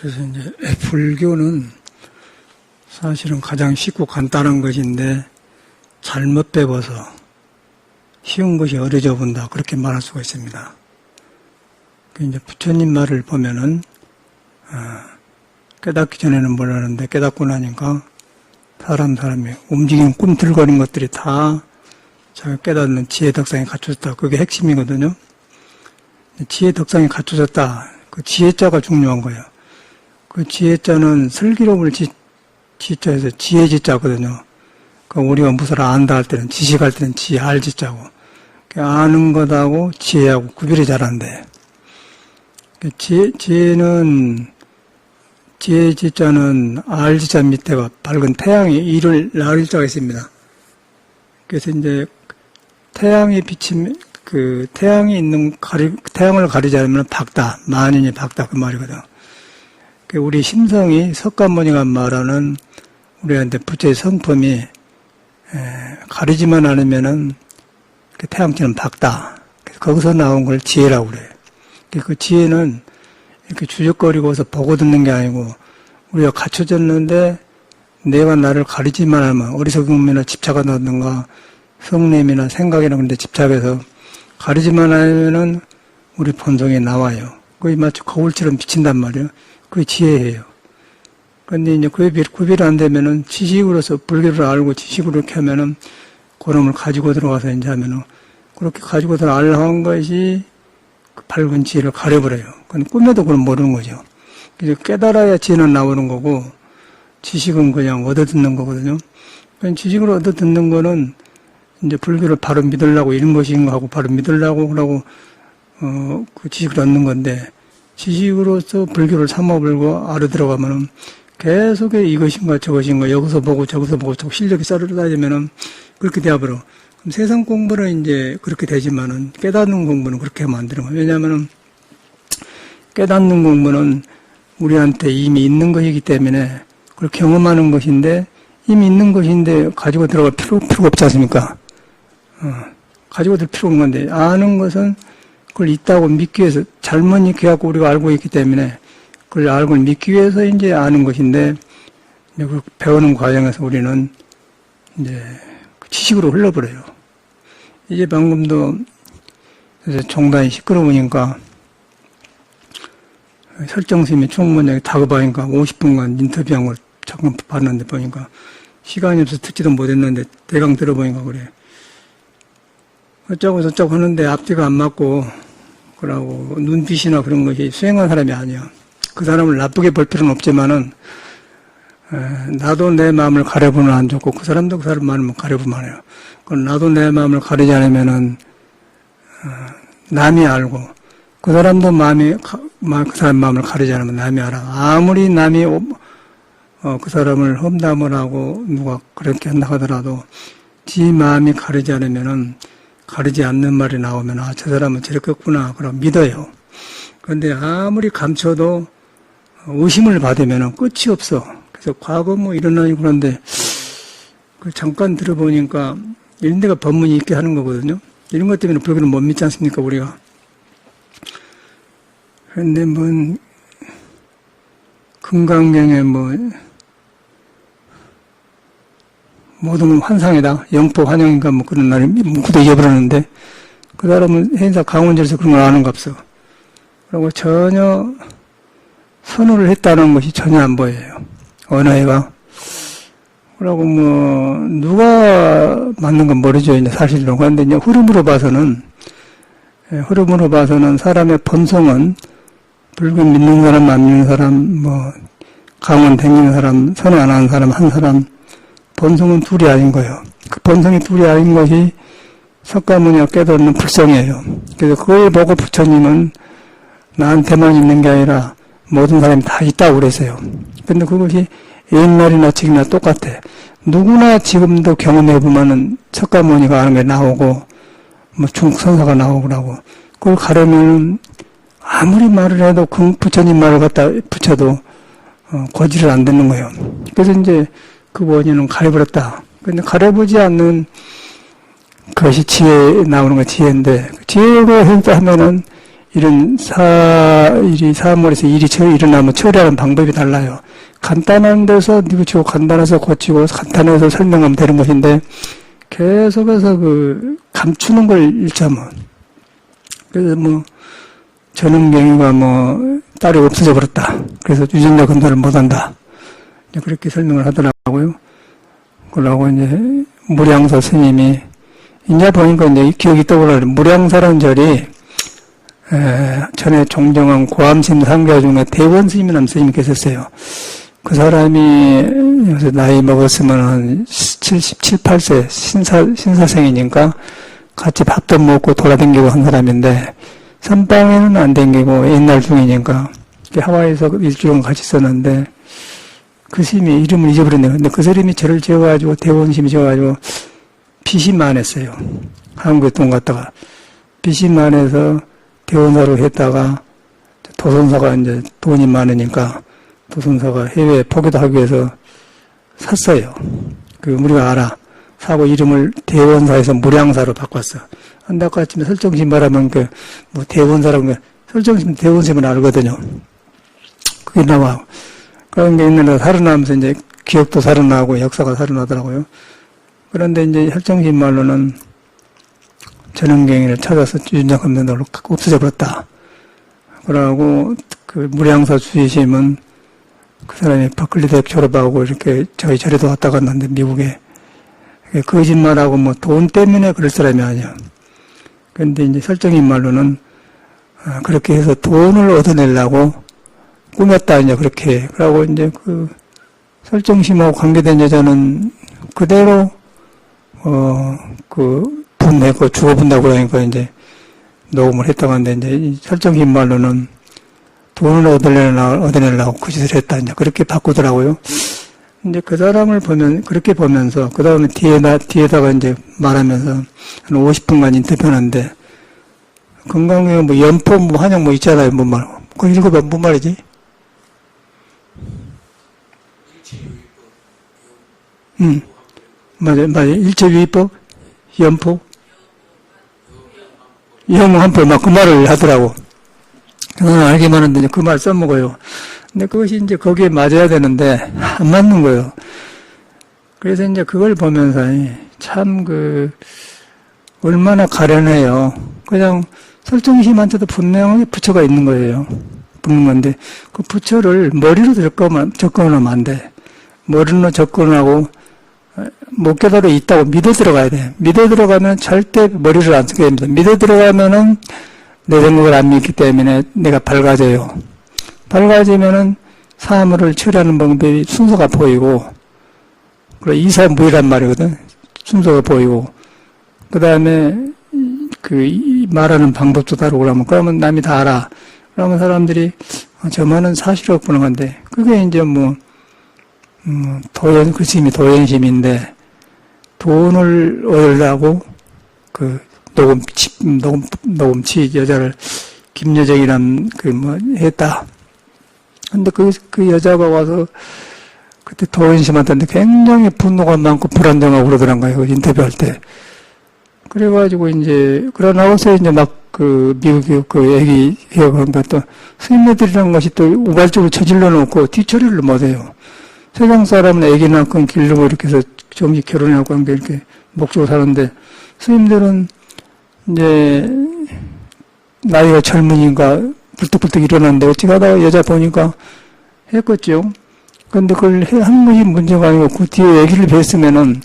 그래서 이제 불교는 사실은 가장 쉽고 간단한 것인데 잘못 배워서 쉬운 것이 어려져 본다, 그렇게 말할 수가 있습니다. 이제 부처님 말을 보면은 깨닫기 전에는 몰랐는데 깨닫고 나니까 사람이 움직이는 꿈틀거리는 것들이 다 자기가 깨닫는 지혜 덕상이 갖춰졌다. 그게 핵심이거든요. 지혜 덕상이 갖춰졌다. 그 지혜자가 중요한 거예요. 그 지혜자는 슬기로움을 지자에서 지혜지자거든요. 그 우리가 무엇을 안다 할 때는, 지식할 때는 지혜할 지자고, 아는 것하고 지혜하고 구별이 잘 안 돼. 지혜지자는 알지자 밑에가 밝은 태양이 일을 낳을 자가 있습니다. 그래서 이제 태양이 비침, 태양이 있는 태양을 가리자면 밝다, 만인이 밝다, 그 말이거든. 우리 심성이 석가모니가 말하는 우리한테 부처의 성품이 가리지만 않으면은 태양처럼 밝다. 그래서 거기서 나온 걸 지혜라고 그래요. 그 지혜는 이렇게 주저거리고서 보고 듣는 게 아니고 우리가 갖춰졌는데 내가 나를 가리지만 하면 어리석음이나 집착한다든가 성냄이나 생각이나 그런 데 집착해서 가리지만 하면은 우리 본성에 나와요. 거의 마치 거울처럼 비친단 말이에요. 그게 지혜예요. 그런데 이제 구별이 안 되면은 지식으로서 불교를 알고 지식으로 이렇게 하면은 그놈을 가지고 들어가서 이제 하면은 그렇게 가지고 들어가려고 한 것이 그 밝은 지혜를 가려버려요. 그건 꿈에도 그건 모르는 거죠. 그래서 깨달아야 지혜는 나오는 거고 지식은 그냥 얻어듣는 거거든요. 그러니까 지식으로 얻어듣는 거는 이제 불교를 바로 믿으려고 이런 것인가 하고 바로 믿으려고 그러고 그 지식을 얻는 건데 지식으로서 불교를 삼아불고 알아들어가면은 계속 이것인가 저것인가 여기서 보고 저기서 실력이 쌓여다니면은 그렇게 되어버려. 그럼 세상 공부는 이제 그렇게 되지만은 깨닫는 공부는 그렇게 하면 안 되는 거예요. 왜냐하면은 깨닫는 공부는 우리한테 이미 있는 것이기 때문에 그걸 경험하는 것인데 이미 있는 것인데 가지고 들어갈 필요가 없지 않습니까? 가지고 들 필요가 없는 건데 아는 것은 그걸 있다고 믿기 위해서 잘못 믿게 갖고 우리가 알고 있기 때문에 그걸 알고 믿기 위해서 이제 아는 것인데 이제 그 배우는 과정에서 우리는 이제 지식으로 흘러버려요. 이제 방금도 종단이 시끄러우니까 설정스님이 총무장에 다급하니까 50분간 인터뷰한 걸 잠깐 봤는데 보니까 시간이 없어서 듣지도 못했는데 대강 들어보니까 그래. 어쩌고 저쩌고 하는데 앞뒤가 안 맞고 그러고 눈빛이나 그런 것이 수행한 사람이 아니야. 그 사람을 나쁘게 볼 필요는 없지만은 나도 내 마음을 가려보면 안 좋고 그 사람도 그 사람 마음을 가려보면 해요. 그럼 나도 내 마음을 가리지 않으면은 남이 알고 그 사람도 그 사람 마음을 가리지 않으면 남이 알아. 아무리 남이 그 사람을 험담을 하고 누가 그렇게 한다 하더라도 지 마음이 가리지 않으면은 가리지 않는 말이 나오면 저 사람은 저렇겠구나 그럼 믿어요. 그런데 아무리 감춰도 의심을 받으면은 끝이 없어. 그래서 과거 일어나니 그런데 잠깐 들어보니까 이런 데가 법문이 있게 하는 거거든요. 이런 것 때문에 불교는 못 믿지 않습니까, 우리가? 그런데 금강경에 모든 건 환상이다. 영포 환영인가 그런 날이 그도 잊어버렸는데 그 사람은 행사 강원절에서 그런 걸 아는가 없어. 그리고 전혀 선호를 했다는 것이 전혀 안 보여요. 언어가. 그러고 누가 맞는 건 모르죠. 이제 사실로. 그런데 이제 흐름으로 봐서는 사람의 본성은 불교 믿는 사람, 안 믿는 사람, 강원 댕기는 사람, 선호 안 하는 사람, 한 사람, 본성은 둘이 아닌 거예요. 그 본성이 둘이 아닌 것이 석가모니가 깨닫는 불성이에요. 그래서 그걸 보고 부처님은 나한테만 있는 게 아니라 모든 사람이 다 있다고 그랬어요. 근데 그것이 옛날이나 지금이나 똑같아. 누구나 지금도 경험해보면은 석가모니가 하는 게 나오고, 중국 선사가 나오고 그러고, 그걸 가려면 아무리 말을 해도 그 부처님 말을 갖다 붙여도, 고지를 안 듣는 거예요. 그래서 이제 그 원인은 가려버렸다. 근데 가려보지 않는 것이 지혜 나오는 거 지혜인데, 지혜로 하면은 사물에서 일이 일어나면 처리하는 방법이 달라요. 간단한 데서 뉘우치고 간단해서 고치고 간단해서 설명하면 되는 것인데 계속해서 감추는 걸 읽자면 그래서 전음경이가 딸이 없어져 버렸다. 그래서 유전자 검사를 못한다. 그렇게 설명을 하더라고요. 그러고 이제 무량사 스님이 이제 보니까 이제 기억이 떠올라요. 무량사라는 절이 전에 종정한 고암심 상가 중에 대원 스님이라는 스님이 계셨어요. 그 사람이 요새 나이 먹었으면 한 77, 8세 신사생이니까 같이 밥도 먹고 돌아다니고 한 사람인데 선방에는 안 다니고 옛날 중이니까 하와이에서 일주일 같이 있었는데 그 스님이 이름을 잊어버렸네요. 근데 그 스님이 저를 지어가지고 대원심이 지어가지고 빚이 많았어요. 한국에 돈 갔다가 빚이 많아서 대원사로 했다가 도선사가 이제 돈이 많으니까 도선사가 해외 포교도 하기 위해서 샀어요. 우리가 알아. 사고 이름을 대원사에서 무량사로 바꿨어. 안타깝 아침에 설정심 말하면 대원사라고 설정심 대원심을 알거든요. 그게 나와. 그런 게 있는데 살아나면서 이제 기억도 살아나고 역사가 살아나더라고요. 그런데 이제 설정심 말로는 전원경위를 찾아서 유전자 검사로 없어져 버렸다. 그러고 무량사 주의심은 그 사람이 버클리 대학 졸업하고 이렇게 저희 절에도 왔다 갔는데 미국에 거짓말하고 돈 때문에 그럴 사람이 아니야. 그런데 이제 설정인 말로는 그렇게 해서 돈을 얻어내려고 꾸몄다 이제 그렇게. 그러고 이제 설정심하고 관계된 여자는 그대로 분내고 죽어본다고 그러니까 이제 녹음을 했다고 하는데 이제 설정심 말로는 돈을 얻어내려고 그 짓을 했다 이제 그렇게 바꾸더라고요. 이제 그 사람을 그렇게 보면서 그 다음에 뒤에다가 이제 말하면서 한 50분간 인터뷰하는데 건강에 연포 한약 있잖아요 말. 그거 읽어봐 뭔 말이지? 맞아. 일체유의법, 연포, 영한법, 그 말을 하더라고. 저는 알기만 하는데 그 말 써먹어요. 근데 그것이 이제 거기에 맞아야 되는데, 안 맞는 거예요. 그래서 이제 그걸 보면서 참 얼마나 가련해요. 그냥 설정심한테도 분명하게 부처가 있는 거예요. 붙는 건데, 그 부처를 머리로 접근하면 안 돼. 머리로 접근하고, 못 깨달아 있다고 믿어 들어가야 돼. 믿어 들어가면 절대 머리를 안 쓰게 됩니다. 믿어 들어가면은 내 생각을 안 믿기 때문에 내가 밝아져요. 밝아지면은 사물을 처리하는 방법이 순서가 보이고, 그래, 이사무이란 말이거든. 순서가 보이고, 그 다음에 말하는 방법도 다르고 그러면 남이 다 알아. 그러면 사람들이 저만은 사실 없구나 한데, 그게 이제 그 심이 도연심인데, 돈을 얻으려고, 녹음치 여자를, 김여정이란, 했다. 근데 그 여자가 와서, 그때 도연심한테 굉장히 분노가 많고 불안정하고 그러더란 거예요. 인터뷰할 때. 그래가지고 그러나서 이제 미국 애기 해가니까 또, 스님들이라는 것이 또 우발적으로 저질러 놓고 뒤처리를 못해요. 세상 사람은 애기 낳고 기르고 이렇게 해서 정기 결혼하고 한 게 이렇게 목적으로 사는데, 스님들은 이제, 나이가 젊으니까 불뚝불뚝 일어났는데, 어찌 가다가 여자 보니까 했겠죠. 근데 그걸 한 것이 문제가 아니고, 그 뒤에 애기를 뵀으면은,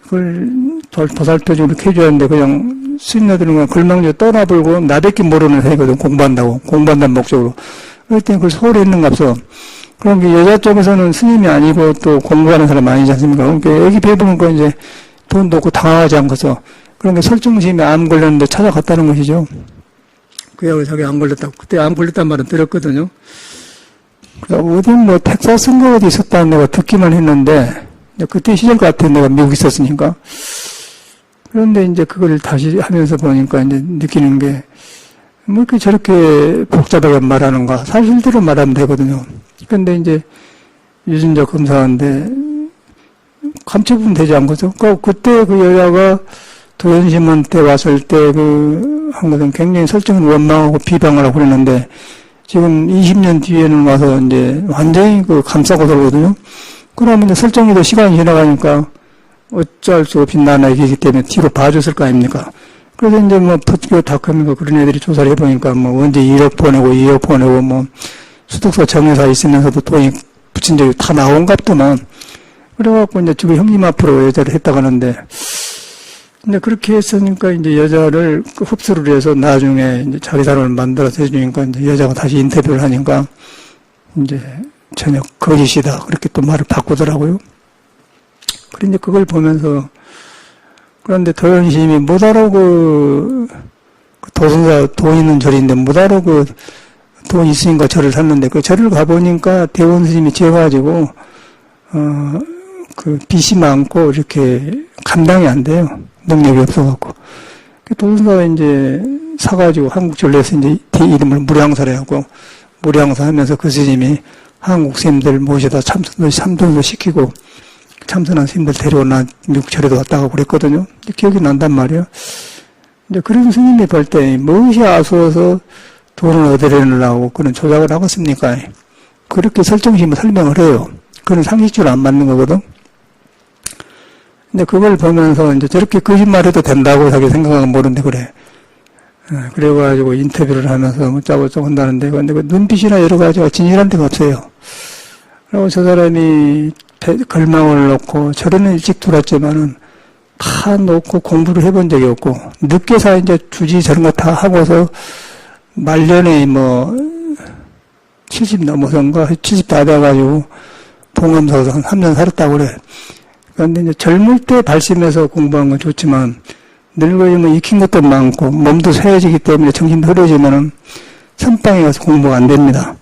그걸 보살펴주고 이렇게 해줘야 하는데, 그냥 스님들은 그냥 걸망지에 떠나불고, 나밖에 모르는 사이거든, 공부한다는 목적으로. 그럴 때 그걸 소홀히 했는갑서, 그럼 여자 쪽에서는 스님이 아니고 또 공부하는 사람 아니지 않습니까? 그러니까 애기 배부니까 이제 돈도 없고 당황하지 않고서 그런 게 설정심에 암 걸렸는데 찾아갔다는 것이죠. 그야말로 자기 암 걸렸다고. 그때 암 걸렸단 말은 들었거든요. 그래서 어디 텍사스 선거 어디 있었다는 내가 듣기만 했는데 그때 시절 같아 내가 미국 있었으니까. 그런데 이제 그걸 다시 하면서 보니까 이제 느끼는 게 이렇게 저렇게 복잡하게 말하는가. 사실대로 말하면 되거든요. 근데 이제 유전자 검사하는데 감춰보면 되지 않겠죠? 그때 그 여자가 도연심한테 왔을 때 한 것은 굉장히 설정을 원망하고 비방을 하고 그랬는데, 지금 20년 뒤에는 와서 이제 완전히 감싸고 들어오거든요. 그러면 이제 설정이도 시간이 지나가니까 어쩔 수 없이 나나이기 때문에 뒤로 봐줬을 거 아닙니까? 그래서 이제 풋교 닷컴인가 그런 애들이 조사를 해보니까 언제 1억 보내고 2억 보내고 수독소 정회사 있으면서도 돈이 붙인 적이 다 나온갑더만. 그래갖고 이제 지금 형님 앞으로 여자를 했다고 하는데, 근데 그렇게 했으니까 이제 여자를 흡수를 해서 나중에 이제 자기 사람을 만들어서 해주니까 이제 여자가 다시 인터뷰를 하니까 이제 전혀 거짓이다. 그렇게 또 말을 바꾸더라고요. 그런데 그걸 보면서 그런데 도연심이 뭐다로 도선사 돈 있는 절인데 뭐다로 돈 있으니까 절을 샀는데 그 절을 가보니까 대원 스님이 재가지고 빚이 많고 이렇게 감당이 안 돼요. 능력이 없어갖고. 도선사가 이제 사가지고 한국절에서 이제 이름을 무량사래 하고 무량사 하면서 그 스님이 한국 스님들 모셔다 참선도 시키고 참선한 스님들 데려오나 미국 절에도 왔다 가고 그랬거든요. 기억이 난단 말이에요. 이제 그런 스님이 볼 때 무엇이 아쉬워서 돈을 얻으려고 그런 조작을 하겠습니까? 그렇게 설정심을 설명을 해요. 그건 상식적으로 안 맞는 거거든. 근데 그걸 보면서 이제 저렇게 거짓말해도 된다고 자기 생각은 모르는데 그래. 그래가지고 인터뷰를 하면서 짜고짜고 한다는데, 근데 그 눈빛이나 여러 가지가 진실한 데가 없어요. 그리고 저 사람이 걸망을 놓고 절에는 일찍 들어왔지만은 다 놓고 공부를 해본 적이 없고, 늦게서 이제 주지 저런 거 다 하고서 말년에 70 넘어선가 70 다 돼가지고 봉암사에서 한 3년 살았다고 그래. 그런데 이제 젊을 때 발심해서 공부한 건 좋지만 늙어지면 익힌 것도 많고 몸도 쇠해지기 때문에 정신도 흐려지면은 선방에 가서 공부가 안 됩니다.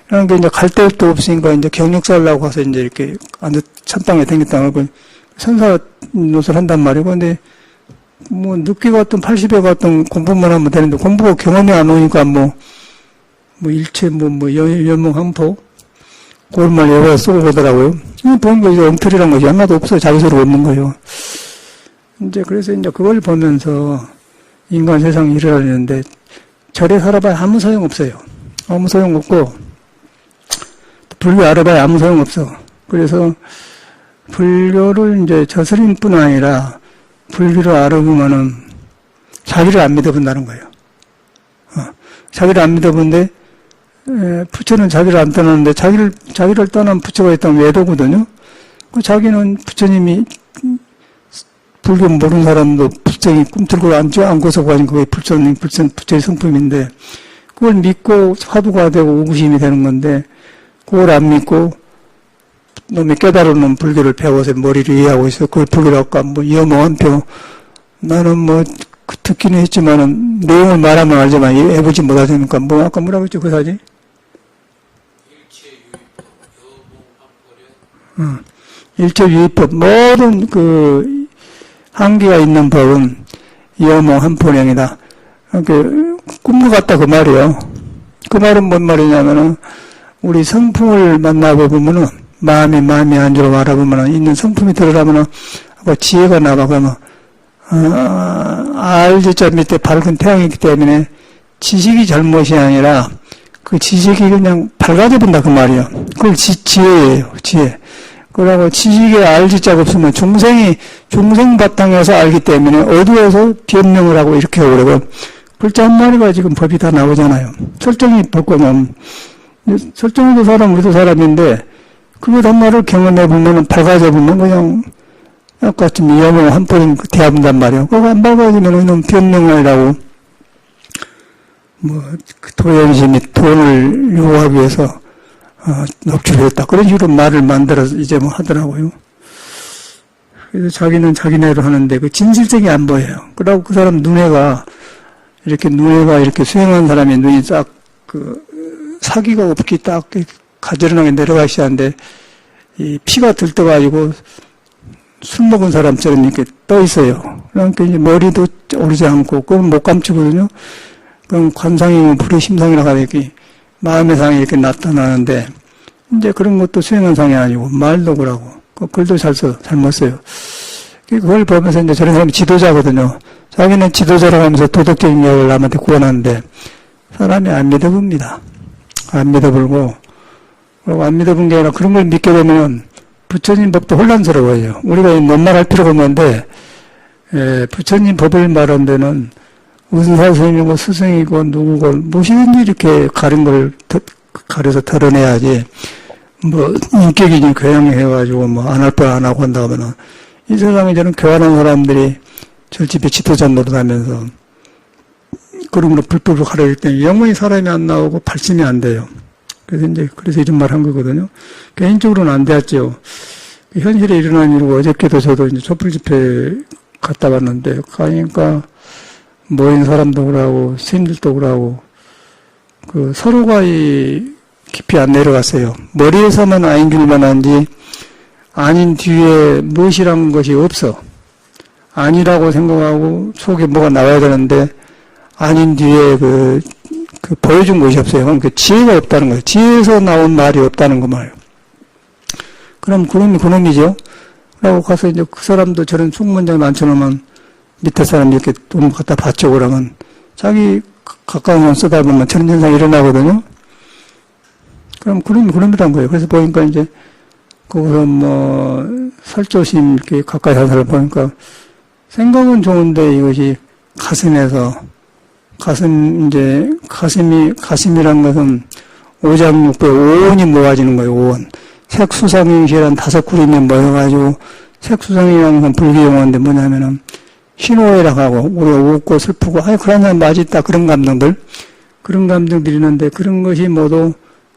그러니까 이제 갈 데도 없으니까 이제 경력 쌓으려고 가서 이제 이렇게 선방에 댕겼다고 선사 노릇을 한단 말이고, 근데 늦게 갔든 80에 갔든 공부만 하면 되는데 공부가 경험이 안 오니까 일체 연몽항포 그걸만 여기다 쓰고 보더라고요. 보니까 이제 엉터리란 것이 하나도 없어요. 자기 소리가 없는 거예요. 그래서 이제 그걸 보면서 인간 세상이 일어나는데 절에 살아봐야 아무 소용 없어요. 아무 소용 없고, 불교 알아봐야 아무 소용 없어. 그래서 불교를 이제 저 스님뿐 아니라 불교를 알아보면은 자기를 안 믿어본다는 거예요. 자기를 안 믿어본데, 부처는 자기를 안 떠나는데 자기를 떠난 부처가 있다면 외도거든요. 자기는 부처님이 불교 모르는 사람도 부처님 꿈틀고 안고서 가진 그게 부처의 성품인데, 그걸 믿고 화두가 되고 우구심이 되는 건데, 그걸 안 믿고 놈이 깨달은 불교를 배워서 머리를 이해하고 있어. 그걸 불교를 아까 여몽한 표, 나는 듣기는 했지만은 내용을 말하면 알지만 해보지 못하니까 아까 뭐라고 했죠 그 사지? 일체유의법, 모든 한계가 있는 법은 여몽한포령이다. 꿈과 같다 그 말이에요. 그 말은 뭔 말이냐면은 우리 성품을 만나보면은 마음이 안주로 말아보면은 있는 성품이 들어가면은 지혜가 나가 그러면 알지자 밑에 밝은 태양이 있기 때문에 지식이 잘못이 아니라 그 지식이 그냥 밝아져 본다 그 말이에요. 그걸 지혜예요. 지혜. 그러고 지식에 알지자가 없으면 중생 바탕에서 알기 때문에 어두워서 변명을 하고 이렇게 하고 그러고 글자 한 마리가 지금 법이 다 나오잖아요. 설정이 법과는 설정도 사람 우리도 사람인데 그것 한 마리를 경험해 보면은 밝아져 보면 그냥 아까 좀 여몽 한 번인 대합한단 말이에요. 그거 안 밝아지면 이놈 변명이라고 도연심이 돈을 요구하기 위해서 녹취했다. 그런 식으로 말을 만들어서 이제 하더라고요. 그래서 자기는 자기네로 하는데 그 진실성이 안 보여요. 그러고 그 사람 눈에가 이렇게 수행한 사람의 눈이 딱 사기가 없기 딱 가지런하게 내려가기 시작하는데 이 피가 들떠가지고 술 먹은 사람처럼 이렇게 떠 있어요. 그러니까 이제 머리도 오르지 않고 그건 못 감추거든요. 그럼 관상이면 불의 심상이라고 하듯이 마음의 상이 이렇게 나타나는데 이제 그런 것도 수행한 상이 아니고 말도 그러고 글도 잘 못 써요. 그걸 보면서 이제 저런 사람이 지도자거든요. 자기는 지도자라고 하면서 도덕적인 이야기를 남한테 구원하는데 사람이 안 믿어봅니다. 안 믿어보고, 그리고 안 믿어본 게 아니라 그런 걸 믿게 되면 부처님 법도 혼란스러워요. 우리가 논말할 필요가 없는데, 부처님 법을 말한 데는 의사 선생님이고 스승이고 누구고 무엇이든지 이렇게 가려서 드러내야지, 뭐, 인격이니 교양해가지고 뭐, 안 할 뻔 안 하고 한다 하면은, 이 세상에 저는 교환한 사람들이 절집에 지도자 노릇하면서, 그러므로 불법을 가르칠 때 영원히 사람이 안 나오고 발심이 안 돼요. 그래서 이런 말 한 거거든요. 개인적으로는 안 되었죠. 현실에 일어난 일이고, 어저께도 저도 이제 촛불 집회 갔다 왔는데, 가니까 모인 사람도 그러고, 스님들도 그러고, 서로가 깊이 안 내려갔어요. 머리에서만 아닌 길만 한지, 아닌 뒤에 무엇이란 것이 없어. 아니라고 생각하고, 속에 뭐가 나와야 되는데, 아닌 뒤에 보여준 것이 없어요. 그럼 지혜가 없다는 거예요. 지혜에서 나온 말이 없다는 거 말이에요. 그럼 그놈이죠. 라고 가서 이제 그 사람도 저런 총문장 앉혀놓으면 밑에 사람이 이렇게 돈 갖다 받죠. 그러면 자기 가까운 건 쓰다 보면 저런 현상이 일어나거든요. 그럼 그놈이란 거예요. 그래서 보니까 이제 거기서 뭐 설조심 이렇게 가까이 하는 사람을 보니까 생각은 좋은데 이것이 가슴이란 것은 오장육부에 오온이 모아지는 거예요, 오온. 색수상행시란 5구름이 모여가지고, 색수상행이라는 건 불교 용어인데 뭐냐면은, 흰오해라고 하고, 우리가 웃고 슬프고, 그런 사람 맛있다, 그런 감정들이 있는데, 그런 것이 모두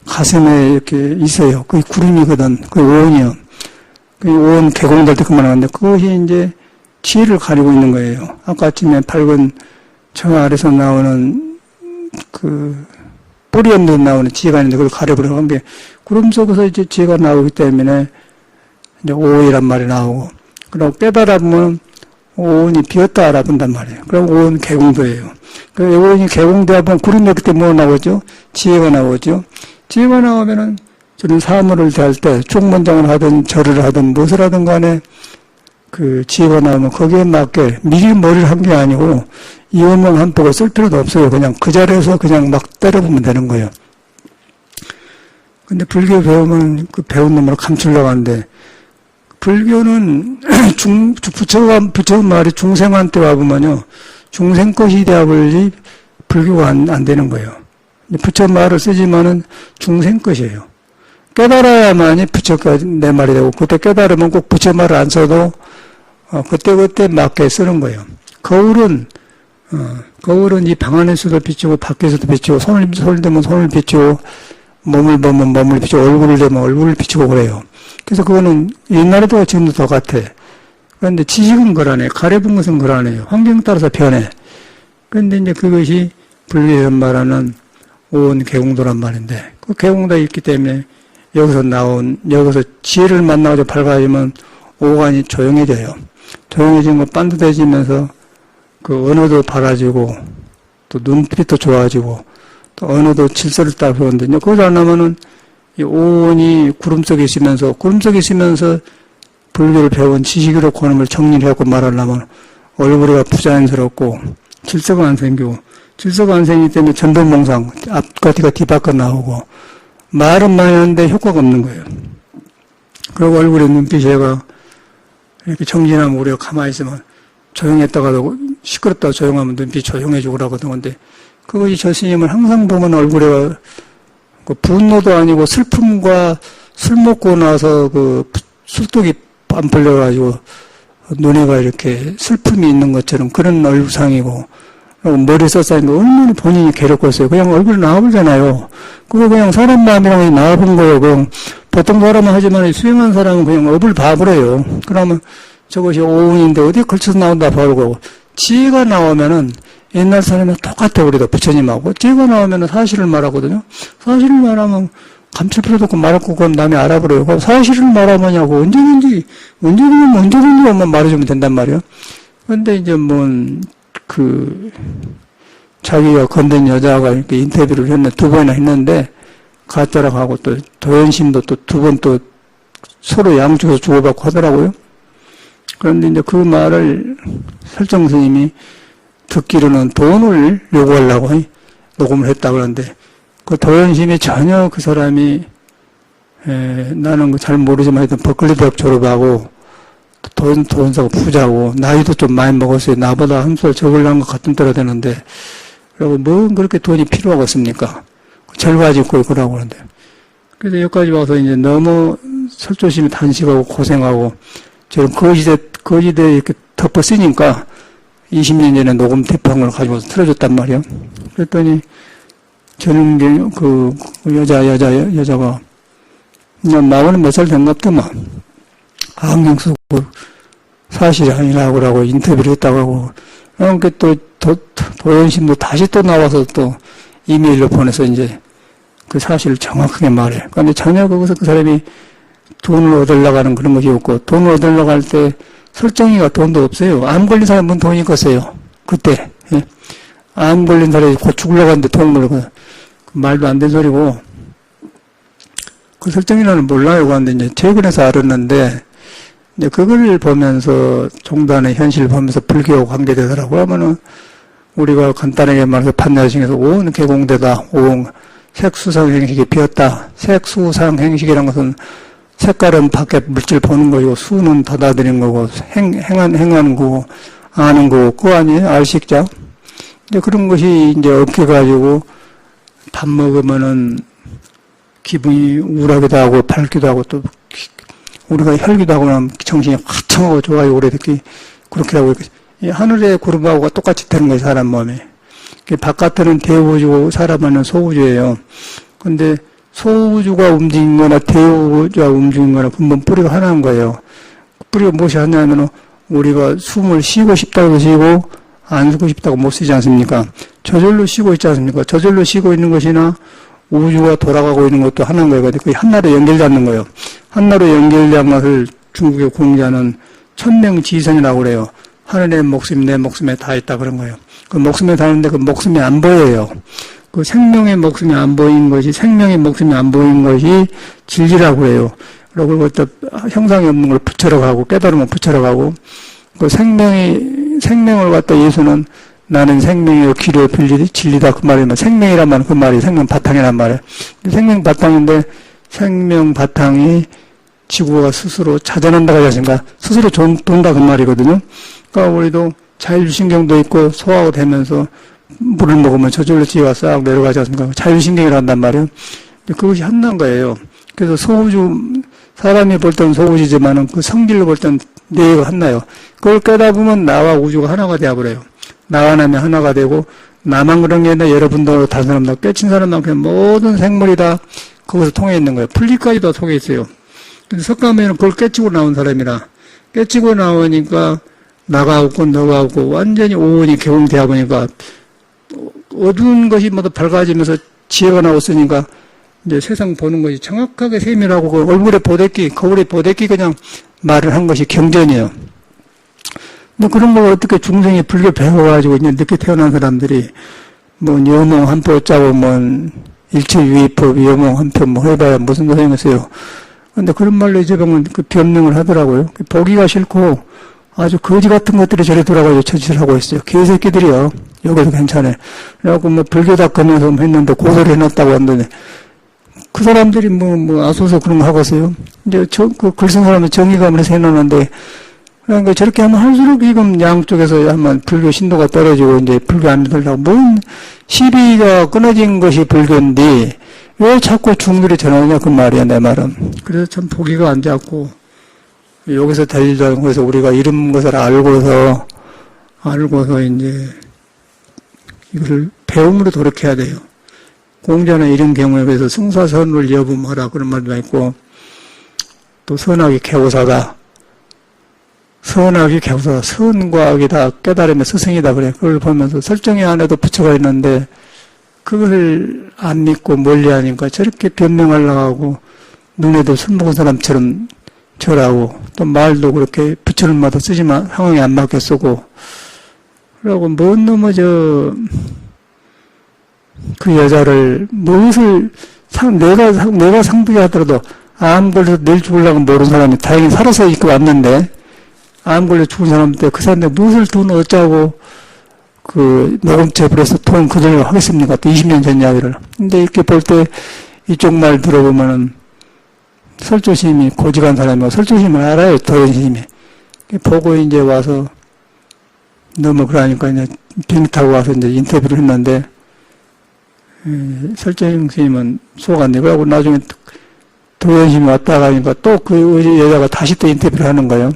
가슴에 이렇게 있어요. 그게 구름이거든. 그게 오온이요. 그 오온 개공될 때 그만하는데, 그것이 이제 지혜를 가리고 있는 거예요. 아까 아침에 밝은 저 아래서 나오는 뿌리 없는 데 나오는 지혜가 있는데 그걸 가려보려고 한 게 구름 속에서 이제 지혜가 나오기 때문에 이제 오이란 말이 나오고 그리고 깨달아보면 오온이 비었다 알아본단 말이에요. 그럼 오온 개공도예요. 그 오온이 개공되어 보면 구름이 그때 뭐 나오죠? 지혜가 나오죠. 지혜가 나오면은 저는 사물을 대할 때 총문장을 하든 절을 하든 무엇을 하든 간에 지혜가 나오면 거기에 맞게 미리 머리를 한 게 아니고 이원문 한 폭을 쓸 필요도 없어요. 그냥 그 자리에서 그냥 막 때려보면 되는 거예요. 근데 불교 배우면 배운 놈으로 감추려고 하는데 불교는 부처 말이 중생한테 와보면요. 중생 것이 되어버리지 불교가 안 되는 거예요. 부처 말을 쓰지만은 중생 것이에요. 깨달아야만이 부처가 내 말이 되고 그때 깨달으면 꼭 부처 말을 안 써도 그때 맞게 쓰는 거예요. 거울은 이 방 안에서도 비추고 밖에서도 비추고 손을 대면 손을 비추고 몸을 보면 몸을 비추고 얼굴을 대면 얼굴을 비추고 그래요. 그래서 그거는 옛날에도 지금도 똑같아. 그런데 지식은 그러네. 가려본 것은 그러네요. 환경 따라서 변해. 그런데 이제 그것이 불교에서 말하는 오온 개공도란 말인데 그 개공도가 있기 때문에 여기서 지혜를 만나가지고 밝아지면 오간이 조용해져요. 조용해지면 반듯해지면서 언어도 밝아지고 또 눈빛도 좋아지고 또 언어도 질서를 따라 그러거든요. 그걸 안 하면은 이 오온이 구름 속에 있으면서 불교를 배운 지식으로 그놈을 정리해갖고 말하려면 얼굴이 부자연스럽고 질서가 안 생기고 질서가 안 생기기 때문에 전동몽상 앞과 뒤가 뒤바꿔 나오고 말은 많이 하는데 효과가 없는 거예요. 그리고 얼굴에 눈빛이 얘가 이렇게 정진하면 우리가 가만히 있으면 조용했다가도 시끄럽다고 조용하면 눈빛이 조용해지고 그러거든. 근데 그것이 저 스님을 항상 보면 얼굴에 분노도 아니고 슬픔과 술 먹고 나서 술독이 안 풀려가지고 눈에가 이렇게 슬픔이 있는 것처럼 그런 얼굴상이고 머리 썼다니까 얼마나 본인이 괴롭고 있어요. 그냥 얼굴이 나와보잖아요. 그거 그냥 사람 마음이랑 나와본 거예요. 그냥 보통 사람은 하지만 수행한 사람은 그냥 업을 봐버려요. 그러면 저것이 오운인데 어디에 걸쳐서 나온다 봐보고 지혜가 나오면은 옛날 사람이 똑같아. 우리도 부처님하고 지혜가 나오면은 사실을 말하거든요. 사실을 말하면 감출 필요도 없고 말할 거 그럼 남이 알아버려요. 그럼 사실을 말하면냐고 언제든지 한번 말해주면 된단 말이에요. 근데 이제 자기가 건든 여자가 이렇게 인터뷰를 했는데 2번이나 했는데 가짜라고 하고 또 도연심도 또 2번 또 서로 양쪽에서 주고받고 하더라고요. 그런데 이제 그 말을 설정 스님이 듣기로는 돈을 요구하려고 녹음을 했다 그러는데 그 도연심이 전혀 그 사람이 나는 잘 모르지만 하여튼 버클리 대학 졸업하고 돈사고 부자고 나이도 좀 많이 먹었어요. 나보다 한 살 적을난 것 같은 때가 되는데 그리고 뭐 그렇게 돈이 필요하겠습니까? 절바지 입고 그러고 그러는데 그래서 여기까지 와서 이제 너무 설조심이 단식하고 고생하고 저는 거지대 이렇게 덮어 쓰니까 20년 전에 녹음 테이프한 걸 가지고 와서 틀어줬단 말이에요. 그랬더니 저는 그 여자가 그냥 나오는 몇 살 된갑더만 안경 쓰고 사실이 아니라고 하고 인터뷰를 했다고 하고 그러니까 또 도연심도 다시 또 나와서 또 이메일로 보내서 이제 그 사실을 정확하게 말해. 그런데 전혀 거기서 그 사람이 돈을 얻으려고 하는 그런 것이 없고 돈을 얻으려고 할 때 설정이가 돈도 없어요. 암 걸린 사람은 돈이 있겠어요. 그때. 예. 암 걸린 사람이 곧 죽으려고 하는데 돈을 벌고 말도 안 되는 소리고 그 설정이라는 몰라요. 그런데 이제 최근에서 알았는데 이제 그걸 보면서 종단의 현실을 보면서 불교 관계되더라고요. 하면은 우리가 간단하게 말해서 판례식에서 온 개공되다, 온 색수상 행식이 비었다. 색수상 행식이라는 것은 색깔은 밖에 물질 보는 거고 수는 받아들이는 거고 행하는 거고 아는 거고 그거 아니에요? 알식자. 이제 그런 것이 이제 없게가지고 밥 먹으면은 기분이 우울하기도 하고 밝기도 하고 또 우리가 혈기도 하고 나면 정신이 화창하고 좋아요. 오래듣기 그렇게 하고 하늘의 구름하고 똑같이 되는 거예요. 사람 몸에. 바깥에는 대우주고 사람은 소우주예요. 근데 소우주가 움직인 거나 대우주가 움직인 거나 근본 뿌리가 하나인 거예요. 뿌리가 무엇이 하냐면 우리가 숨을 쉬고 싶다고 쉬고 안 쉬고 싶다고 못 쉬지 않습니까? 저절로 쉬고 있지 않습니까? 저절로 쉬고 있는 것이나 우주가 돌아가고 있는 것도 하나인 거예요. 그게 한나로 연결되는 거예요. 한나로 연결된 것을 중국의 공자는 천명지선이라고 그래요. 하늘의 목숨이 내 목숨에 다 있다 그런 거예요. 그 목숨에 닿는데 그 목숨이 안 보여요. 그 생명의 목숨이 안 보인 것이 생명의 목숨이 안 보인 것이 진리라고 해요. 그리고 또 형상이 없는 걸 붙여러 가고 깨달으면 붙여러 가고 그 생명을 갖다 예수는 나는 생명이요 길이요 진리다 그 말이면 생명이란 말은 그 말이 생명 바탕이란 말이에요. 생명 바탕인데 생명 바탕이 지구가 스스로 자전한다고 하지 않습니까? 스스로 돈다 그 말이거든요. 그러니까 우리도 자율신경도 있고 소화가 되면서 물을 먹으면 저절로 지가 싹 내려가지 않습니까? 자율신경이라 한단 말이에요. 그것이 한난 거예요. 그래서 소우주, 사람이 볼 때는 소우주지만은 그 성질로 볼 때는 내가 한나요. 그걸 깨달으면 나와 우주가 하나가 되어버려요. 나와 남이 하나가 되고, 나만 그런 게 아니라 여러분도 다른 사람도 깨친 사람만큼 모든 생물이 다 거기서 통해 있는 거예요. 풀리까지도 통해 있어요. 근데 석가모니는 그걸 깨치고 나온 사람이라, 깨치고 나오니까 나가 없고 너가 없고 완전히 오온이 개공되어 보니까 어두운 것이 모두 밝아지면서 지혜가 나왔으니까 이제 세상 보는 것이 정확하게 세밀하고 그 얼굴에 보대기, 거울에 보대기 그냥 말을 한 것이 경전이에요. 근데 그런 걸 어떻게 중생이 불교 배워가지고 이제 늦게 태어난 사람들이 뭐 여몽 한 표 짜고 뭐 일체유의법 여몽 한 표 뭐 해봐야 무슨 소용이겠어요. 근데 그런 말로 이제 보면 그 변명을 하더라고요. 보기가 싫고 아주 거지 같은 것들이 저래 돌아가지고 처짓을 하고 있어요. 개새끼들이요. 여기도 괜찮아요. 그래갖고 뭐 불교닷컴에서 했는데 고소를 해놨다고 하는데 그 사람들이 뭐 아소서 그런 거 하고 있어요. 이제 그 글 쓴 사람은 정의감을 해서 해놨는데 그러니까 저렇게 하면 할수록 지금 양쪽에서 하면 불교 신도가 떨어지고 이제 불교 안 믿으려고 뭔 시비가 끊어진 것이 불교인데 왜 자꾸 중들이 전하느냐 그 말이야 내 말은. 그래서 참 보기가 안 좋고 여기서 달리자는 것에서 우리가 이런 것을 알고서 이제 이걸 배움으로 돌이켜야 돼요. 공자는 이런 경우에 비해서 승사선을 여부하라 그런 말도 있고 또 선악이 개호사다. 선악이 개호사다. 선과 악이 다 깨달으면 스승이다 그래. 그걸 보면서 설정이 안에도 부처가 있는데 그걸 안 믿고 멀리하니까 저렇게 변명하려고 하고 눈에도 술 먹은 사람처럼 절하고 또 말도 그렇게 부처를마다 쓰지만 상황에 안 맞게 쓰고 그러고 뭔 놈의 그 여자를 무엇을 내가 상대하더라도 암 걸려서 내일 죽으려고 모르는 사람이 다행히 살아서 입고 왔는데 암 걸려 죽은 사람한테 그 사람들 무엇을 돈 어쩌고 그 녹음체 그래서 돈 그대로 하겠습니까? 또 20년 전 이야기를. 근데 이렇게 볼 때 이쪽 말 들어보면은 설조심이 고직한 사람이고 설조심을 알아요. 도연심이. 보고 이제 와서 너무 그러니까 이제 비행기 타고 와서 이제 인터뷰를 했는데 설조심 스님은 속 안 내고 하고 나중에 도연심이 왔다 가니까 또 그 여자가 다시 또 인터뷰를 하는 거예요.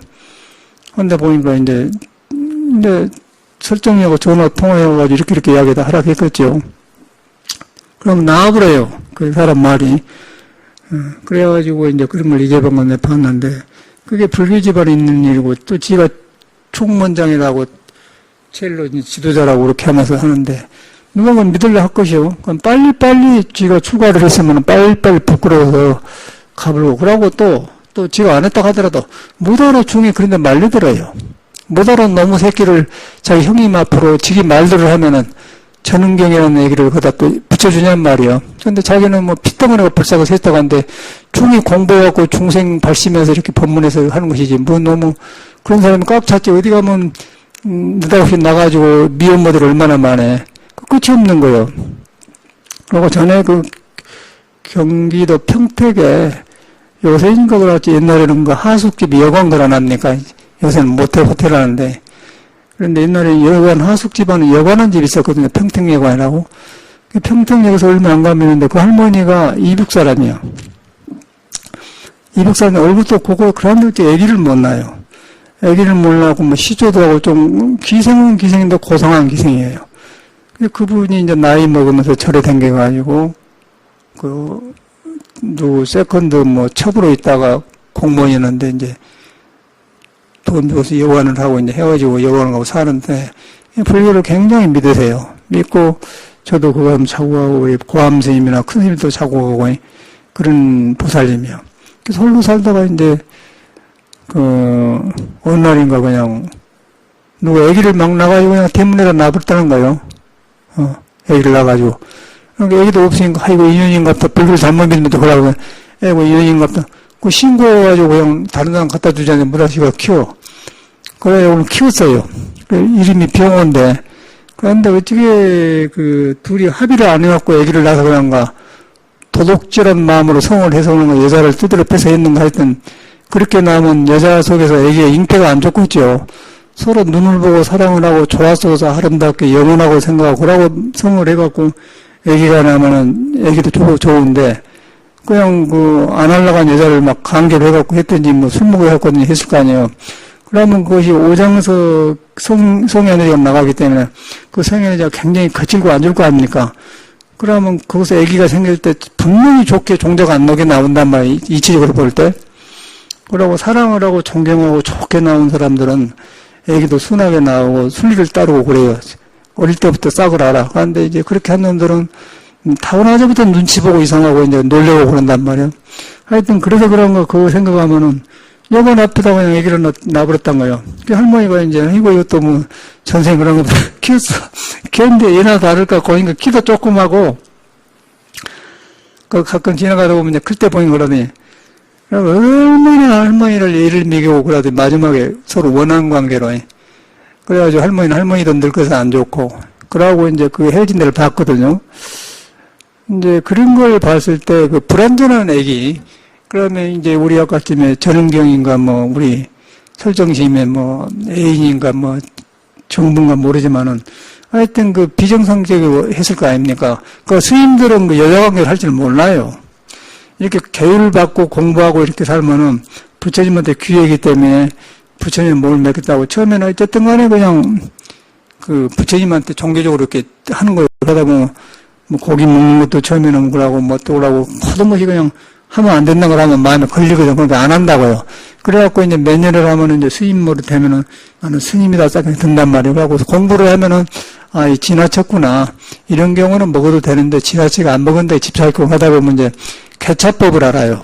근데 보니까 이제 설정하고 전화 통화해가지고 이렇게 이야기다 하라 했겠죠. 그럼 나와버려요. 그 사람 말이. 그래가지고 이제 그런 걸 이재방을 봤는데 그게 불교 집안에 있는 일이고 또 지가 총무원장이라고 첼로 지도자라고 그렇게 하면서 하는데 누가 그걸 믿으려 할 것이요. 그럼 빨리빨리 지가 출가를 했으면 빨리빨리 부끄러워서 가불고 그러고 또 지가 안 했다고 하더라도 못 알아 중에 그런데 말리더래요. 못 알아 너무 새끼를 자기 형님 앞으로 지기 말들을 하면은 전은경이라는 얘기를 거기다 또 붙여주냔 말이요. 근데 자기는 뭐 피덩어리가 불쌍해서 했다고 하는데 중이 공부해갖고 중생 발심해서 이렇게 법문에서 하는 것이지. 뭐 너무 그런 사람이 꽉 찼지. 어디 가면 느닷없이 나가지고 미혼모들 얼마나 많아. 끝이 없는 거예요. 그리고 전에 그 경기도 평택에 요새인가 그렇지 옛날에는 그 하숙집이 여관 걸어놨니까 요새는 모텔 호텔 하는데 그런데 옛날에 여관 하숙집 안에 여관한 집이 있었거든요. 평택여관이라고. 평택역에서 얼마 안 가면인데 그 할머니가 이북 사람이야. 이북 사람이 얼굴도 고고 그런데 애기를 못 낳아요. 애기를 못 낳고 뭐 시조도 하고 좀 기생은 기생인데 고상한 기생이에요. 근데 그분이 이제 나이 먹으면서 절에 댕겨가지고 세컨드 뭐 첩으로 있다가 공무원이었는데 이제 돈 줘서 여관을 하고 이제 헤어지고 여관을 하고 사는데 불교를 굉장히 믿으세요. 믿고 저도 그거 한번 자고 가고 우리 고암 스님이나 큰 스님도 자고 가고 그런 보살님이요. 그래서 홀로 살다가 이제 어느 날인가 그냥 누가 애기를 막 나가지고 그냥 대문에다 놔버렸다는 거예요. 애기를 나가지고. 그러니까 애기도 없으니까 아이고 인연인갑다. 불교를 잘못 믿는데 그러고 아이고 인연인갑다. 그 신고해가지고 그냥 다른 사람 갖다 주자니 무라시가 키워. 그래 오늘 키웠어요. 이름이 병호인데. 그런데 어떻게 둘이 합의를 안 해갖고 애기를 낳아서 그런가 도둑질한 마음으로 성을 해서 그런가 여자를 두드려 패서 했는가 하여튼 그렇게 나면 여자 속에서 애기의 잉태가 안 좋고 있죠. 서로 눈을 보고 사랑을 하고 좋아서서 아름답게 영원하고 생각하고 그러고 성을 해갖고 애기가 나면은 애기도 좋은데 그냥 안 하려고 한 여자를 막 강제로 해갖고 했든지 뭐 술 먹어갖고 했을 거 아니에요. 그러면 그것이 오장석 성에너지가 나가기 때문에 그 성에너지가 굉장히 거칠고 안 좋을 거 아닙니까? 그러면 거기서 아기가 생길 때 분명히 좋게 종자가 안 나게 나온단 말이에요. 이치적으로 볼 때. 그러고 사랑을 하고 존경하고 좋게 나온 사람들은 아기도 순하게 나오고 순리를 따르고 그래요. 어릴 때부터 싹을 알아. 그런데 이제 그렇게 한 놈들은 타고나자부터 눈치 보고 이상하고 이제 놀려고 그런단 말이에요. 하여튼 그래서 그런 거 그거 생각하면은 여관 앞에다 그냥 애기를 놔버렸단 거예요. 그 할머니가 이제, 이것도 뭐, 전생 그런 거 키웠어. 키웠는데 얘나 다를까, 거니까 키도 조그마고, 가끔 지나가다 보면 이제 클 때 보니 그러더니, 얼마나 할머니를 애를 먹이고 그러더니 마지막에 서로 원한 관계로. 그래가지고 할머니는 할머니도 늙어서 안 좋고, 그러고 이제 그 헤어진 데를 봤거든요. 이제 그런 걸 봤을 때 그 불완전한 애기, 그러면 이제 우리 아까쯤에 전은경인가 뭐 우리 설정심의 뭐 애인인가 뭐 정부인가 모르지만은 하여튼 그 비정상적으로 했을 거 아닙니까? 그 스님들은 그 여자관계를 할 줄 몰라요. 이렇게 교육을 받고 공부하고 이렇게 살면은 부처님한테 귀하기 때문에 부처님 몸을 맺겠다고 처음에는 어쨌든 간에 그냥 그 부처님한테 종교적으로 이렇게 하는 거예요. 그러다 보면 뭐 고기 먹는 것도 처음에는 그러고 뭐 또 그러고 모든 것이 그냥 하면 안 된다고 하면 마음에 걸리거든. 그러니까 안 한다고요. 그래갖고 이제 몇 년을 하면은 이제 스님으로 되면은 나는 스님이다 생각이 든단 말이에요. 그래갖고 공부를 하면은 지나쳤구나. 이런 경우는 먹어도 되는데 지나치게 안 먹은데 집착하고 하다 보면 이제 개차법을 알아요.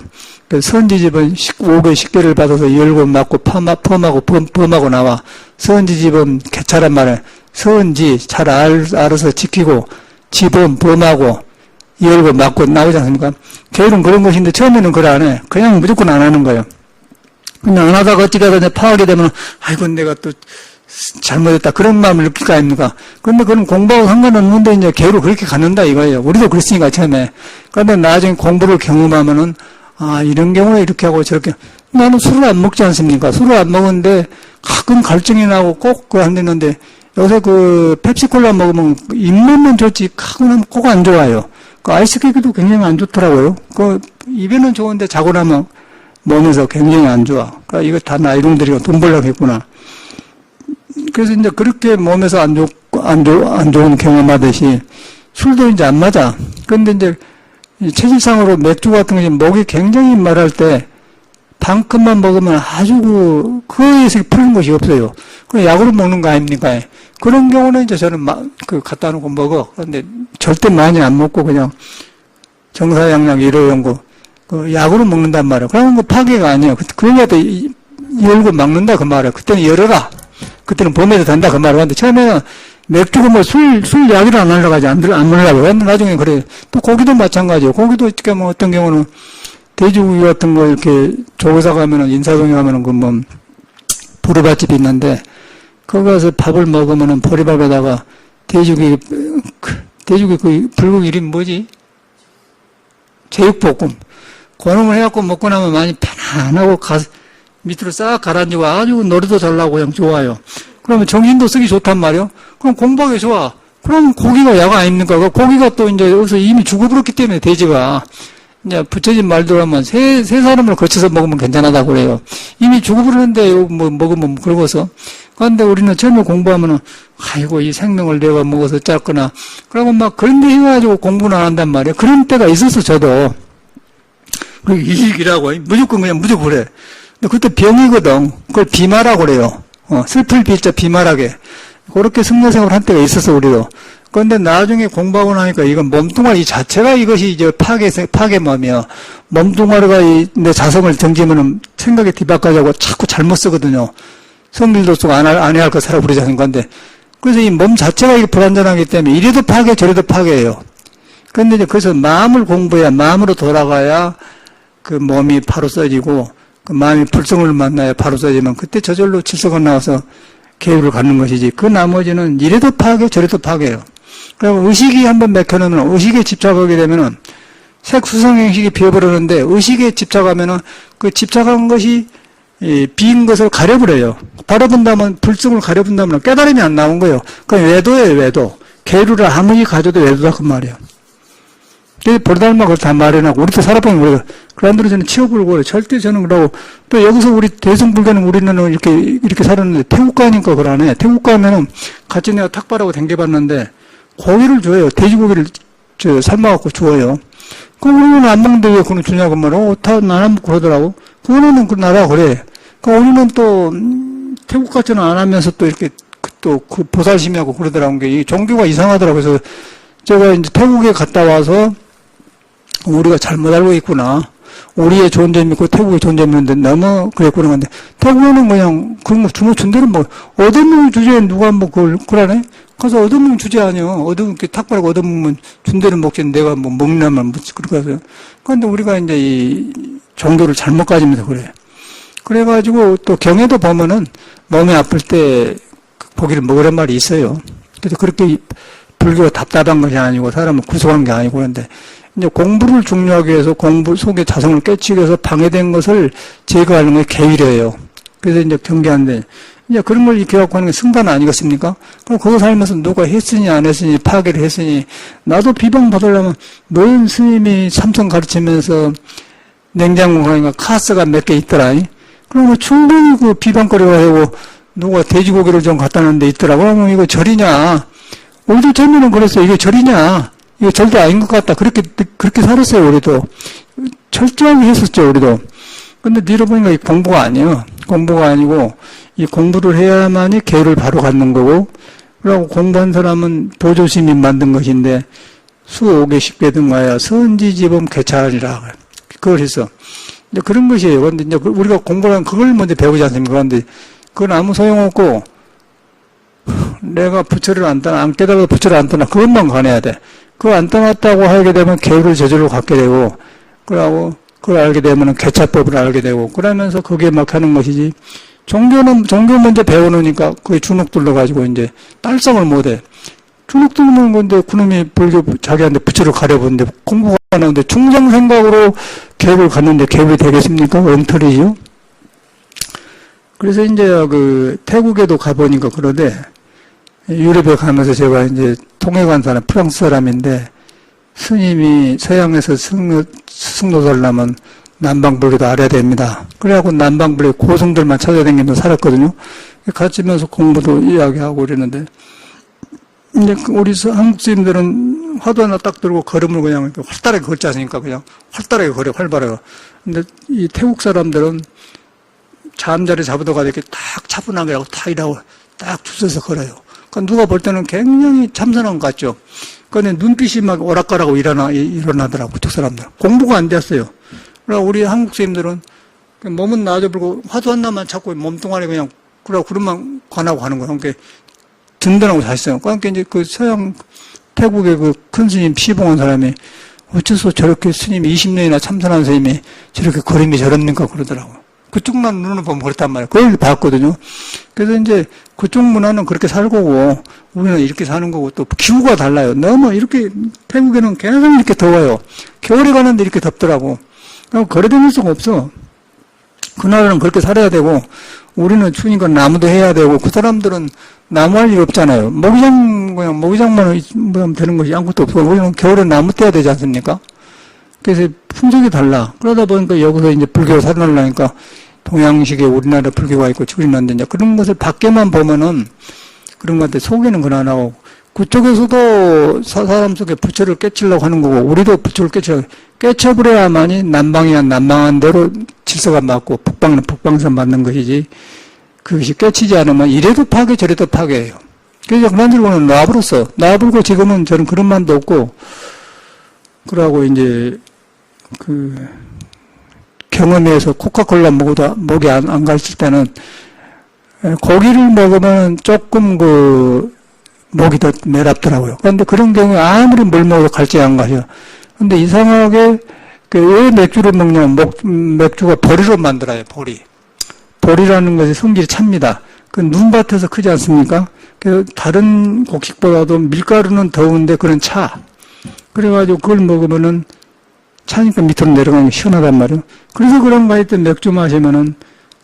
선지집은 5개 10개를 받아서 열고 맞고 펌하고 범하고 나와. 선지집은 개차란 말이에요. 선지 잘 알아서 지키고 지범 범하고 열고 맞고 나오지 않습니까? 교육은 그런 것인데 처음에는 그걸 안 해. 그냥 무조건 안 하는 거예요. 그냥 안 하다가 어떻게 하다 이제 파악이 되면, 아이고, 내가 또 잘못했다. 그런 마음을 느낄 거 아닙니까? 그런데 그건 공부하고 상관없는데 이제 개로 그렇게 갖는다 이거예요. 우리도 그랬으니까 처음에. 그런데 나중에 공부를 경험하면은, 아, 이런 경우는 이렇게 하고 저렇게. 나는 술을 안 먹지 않습니까? 술을 안 먹는데 가끔 갈증이 나고 꼭 그거 안 되는데 요새 그 펩시콜라 먹으면 입맛만 좋지 가끔 꼭 안 좋아요. 그 아이스크림도 굉장히 안 좋더라고요. 그 입에는 좋은데 자고 나면 몸에서 굉장히 안 좋아. 그러니까 이거 다 나이롱들이고 돈 벌려고 했구나. 그래서 이제 그렇게 몸에서 안 좋은 경험하듯이 술도 이제 안 맞아. 근데 이제 체질상으로 맥주 같은 것이 목이 굉장히 말할 때 반컵만 먹으면 아주 그거에서 푸는 것이 없어요. 그 약으로 먹는 거 아닙니까? 그런 경우는 이제 저는 갖다 놓고 먹어. 그런데 절대 많이 안 먹고 그냥 정사양양 1호 연고 그 약으로 먹는단 말이야. 그러면 그 파괴가 아니에요. 그러니까 열고 막는다 그 말이야. 그때는 열어라. 그때는 봄에도 된다 그 말이야. 근데 처음에는 맥주가 뭐 술 약이라 안 하려고 하지 안 먹으려고. 근데 나중에 그래. 또 고기도 마찬가지예요. 고기도 어떻게 뭐 어떤 경우는 돼지고기 같은 거 이렇게 조사 가면은 인사동에 가면은 그 뭐 보리밥집이 있는데 거기 가서 밥을 먹으면은 보리밥에다가 돼지고기 그 불고기 이름 뭐지? 제육볶음. 그놈을 해갖고 먹고 나면 많이 편안하고 밑으로 싹 가라앉고 아주 노래도 잘 나고 그냥 좋아요. 그러면 정신도 쓰기 좋단 말이요. 그럼 공부하기 좋아. 그럼 고기가 약 아닙니까? 그 고기가 또 이제 여기서 이미 죽어버렸기 때문에 돼지가 이제 붙여진 말대로 하면 세 사람을 거쳐서 먹으면 괜찮다고 그래요. 이미 죽어버렸는데 뭐 먹으면 그러고서. 그런데 우리는 처음에 공부하면은 아이고 이 생명을 내가 먹어서 짰구나. 그러고 막 그런 데 해가지고 공부는 안 한단 말이에요. 그런 때가 있었어 저도. 그리고 이익이라고 무조건 그래. 근데 그때 병이거든. 그걸 비마라고 그래요. 슬플 비자 비말하게. 그렇게 승려생활을 한 때가 있었어, 우리도. 그런데 나중에 공부하고 나니까 이건 몸뚱아리 자체가 이것이 이제 파괴몸이야. 몸뚱아리가 내 자성을 정지면은 생각이 뒤바꿔자고 자꾸 잘못 쓰거든요. 성질도 쓰고 안 해야 할 거 살아 부리자는 건데. 그래서 이 몸 자체가 이게 불안전하기 때문에 이래도 파괴, 저래도 파괴예요. 그런데 이제 그래서 마음을 공부해야, 마음으로 돌아가야 그 몸이 바로 써지고 그 마음이 불성을 만나야 바로 써지면 그때 저절로 칠성을 나와서 계율을 갖는 것이지. 그 나머지는 이래도 파괴, 저래도 파괴예요. 그리고 의식이 한번 맥혀놓으면 의식에 집착하게 되면은 색수성행식이 비어버리는데 의식에 집착하면은 그 집착한 것이 비인 것을 가려버려요. 바라본다면 불성을 가려본다면 깨달음이 안 나온 거예요. 그건 외도예요, 외도. 계율을 아무리 가져도 외도다 그 말이에요. 보르달마 그걸 다 마련하고 우리도 살아보면 우리가 그런대로 저는 치워불고 절대 저는 그러고 또 여기서 우리 대승불교는 우리는 이렇게 살았는데 태국 가니까 그러네. 태국 가면은 같이 내가 탁발하고 댕겨봤는데 고기를 줘요. 돼지고기를 삶아갖고 줘요. 그럼 우리는 안 먹는데 왜 그걸 주냐고 말이야. 다 나눠 먹고 그러더라고. 그거는 그 나라 그래. 그러니까 우리는 또 태국 같지는 안 하면서 또 이렇게 또 그 보살심하고 그러더라고. 이 종교가 이상하더라고. 그래서 제가 이제 태국에 갔다 와서 우리가 잘못 알고 있구나. 우리의 존재 믿고 태국의 존재 믿는데 너무 그랬구나. 근데 태국에는 그냥 그런 거 주먹 준 대로 뭐 얻어먹는 주제에 누가 뭐 그걸 그러네? 가서 얻어먹는 주제 아니야. 얻어먹기 탁발하고 얻어먹으면 준 대로 먹지 내가 뭐 먹냐면 뭐 그렇게 해서. 그런데 우리가 이제 이 종교를 잘못 가지면서 그래. 그래가지고 또 경에도 보면은 몸이 아플 때 고기를 먹으란 말이 있어요. 그래서 그렇게 불교가 답답한 것이 아니고 사람을 구속한 게 아니고 그런데 이제 공부를 중요하게 해서 공부 속에 자성을 깨치기 위해서 방해된 것을 제거하는 게 계율이에요. 그래서 이제 경계하는데 이제 그런 걸 기억하고 하는 게 승관 아니겠습니까? 그럼 그거 살면서 누가 했으니 안 했으니 파괴를 했으니 나도 비방 받으려면 노인 스님이 삼성 가르치면서 냉장고 가니까 카스가 몇 개 있더라. 그럼 충분히 그 비방거리가 되고 누가 돼지고기를 좀 갖다 놓은 데 있더라고. 그러면 이거 절이냐? 우리도 처음에는 그랬어요. 이게 절이냐? 이거 절도 아닌 것 같다. 그렇게 살았어요, 우리도. 철저하게 했었죠, 우리도. 근데 뒤로 보니까 이 공부가 아니에요. 공부가 아니고, 이 공부를 해야만이 계율을 바로 갖는 거고, 그리고 공부한 사람은 보조심이 만든 것인데, 수오개 십계 등하여 선지지범 개차하리라. 그걸 했어. 이제 그런 것이에요. 근데 이제 우리가 공부를 하면 그걸 먼저 배우지 않습니까? 근데 그건 아무 소용없고, 내가 부처를 안 깨달아도 부처를 안 떠나. 그것만 관해야 돼. 그거 안 떠났다고 하게 되면 계율을 저절로 갖게 되고, 그러고 그걸 알게 되면 개차법을 알게 되고, 그러면서 거기에 막 하는 것이지, 종교 먼저 배워놓으니까 그게 주눅들러 가지고 이제 딸성을 못해. 주눅들면 건데 그놈이 불교 자기한테 부처를 가려보는데 공부가 안 하는데 충성 생각으로 개업을 갔는데 개업이 되겠습니까? 엉터리죠. 그래서 이제 그 태국에도 가보니까 그러대, 유럽에 가면서 제가 이제 통역한 사람, 프랑스 사람인데, 스님이 서양에서 승로를 하면 남방불교도 알아야 됩니다. 그래갖고 남방불교 고승들만 찾아다니면서 살았거든요. 같이 면서 공부도 이야기하고 이랬는데, 이제 우리 한국 스님들은 화두 하나 딱 들고 걸음을 그냥 활달하게 걷지 않습니까? 그냥 활달하게 걸어, 활발하게. 근데 이 태국 사람들은 잠자리 잡으다가 이렇게 딱 차분하게 하고 딱 일하고 딱 주서서 걸어요. 그러니까 누가 볼 때는 굉장히 참선한 것 같죠. 그런데 눈빛이 막 오락가락하고 일어나더라고, 그쪽 사람들. 공부가 안 됐어요. 그러나 우리 한국 스님들은 몸은 놔줘버리고 화두 하나만 잡고 몸뚱아리 그냥, 그러면 관하고 하는 거예요. 그러니까 든든하고 잘했어요. 그러니까 이제 그 서양, 태국의 그 큰 스님 시봉한 사람이 어째서 저렇게 스님이 20년이나 참선한 스님이 저렇게 걸음이 저럽니까? 그러더라고요. 그쪽 눈을 보면 그렇단 말이에요. 그걸 봤거든요. 그래서 이제 그쪽 문화는 그렇게 살고 우리는 이렇게 사는 거고 또 기후가 달라요. 너무 이렇게 태국에는 계속 이렇게 더워요. 겨울에 가는데 이렇게 덥더라고. 걸어다닐 수가 없어. 그 나라는 그렇게 살아야 되고 우리는 추우니까 나무도 해야 되고 그 사람들은 나무 할 일 없잖아요. 모기장만 하면 되는 것이 아무것도 없고 우리는 겨울에 나무 떼야 되지 않습니까? 그래서 풍속이 달라. 그러다 보니까 여기서 이제 불교가 살아나려니까 동양식의 우리나라 불교가 있고 줄이는데 이제 그런 것을 밖에만 보면은 그런 것 같아. 속에는 그러나 나오고 그쪽에서도 사람 속에 부처를 깨치려고 하는 거고 우리도 부처를 깨쳐버려야만이 남방이야 남방한 대로 질서가 맞고 북방은 북방에서 맞는 것이지 그것이 깨치지 않으면 이래도 파괴 저래도 파괴예요. 그래서 그만두고는 놔버렸어. 지금은 저는 그런 마음도 없고 그러고 이제 경험에서 코카콜라 목이 안 갔을 때는 고기를 먹으면 조금 목이 더 매랍더라고요. 그런데 그런 경우에 아무리 뭘 먹어도 갈증이 안 가요. 근데 이상하게 왜 맥주를 먹냐면 맥주가 보리로 만들어요. 보리라는 것이 성질이 찹니다. 그 눈밭에서 크지 않습니까? 그래서 다른 곡식보다도 밀가루는 더운데 그런 차. 그래가지고 그걸 먹으면은 차니까 밑으로 내려가는 게 시원하단 말이에요. 그래서 그런가 했더니 맥주 마시면은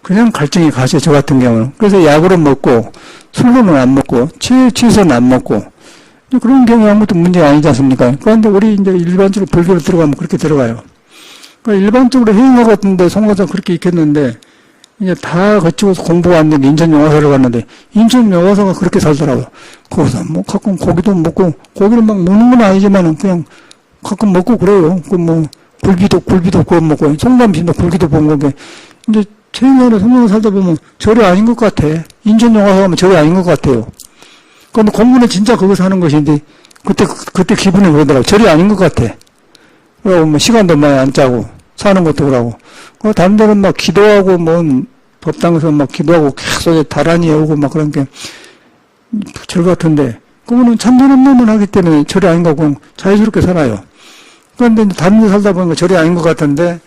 그냥 갈증이 가죠, 저 같은 경우는. 그래서 약으로 먹고, 술로는 안 먹고, 취해서는 안 먹고. 그런 경우에 아무것도 문제가 아니지 않습니까? 그런데 우리 이제 일반적으로 불교로 들어가면 그렇게 들어가요. 그러니까 일반적으로 해인가 같은데 송가상 그렇게 익혔는데, 이제 다 거치고서 공부가 안 되는데 인천 영화사를 갔는데, 인천 영화사가 그렇게 살더라고요. 거기서 뭐 가끔 고기도 먹고, 고기를 막 먹는 건 아니지만은 그냥 가끔 먹고 그래요. 굴비도 구워 먹고, 성담신도 굴기도 구워 먹고, 이제 최근에 성경을 살다 보면 절이 아닌 것 같아. 인천 영화 가면 절이 아닌 것 같아요. 그런데 공부는 진짜 거기서 하는 것인데, 그때 기분이 그러더라고. 절이 아닌 것 같아. 그러고 시간도 많이 안 짜고, 사는 것도 그러고. 다른 데는 막 기도하고, 법당에서 막 기도하고, 계속 다란이 오고 막 그런 게, 절 같은데, 그거는 참선업무만 하기 때문에 절이 아닌 것 같고, 자유스럽게 살아요. 그런데 다른 데 살다 보니까 절이 아닌 것 같은데,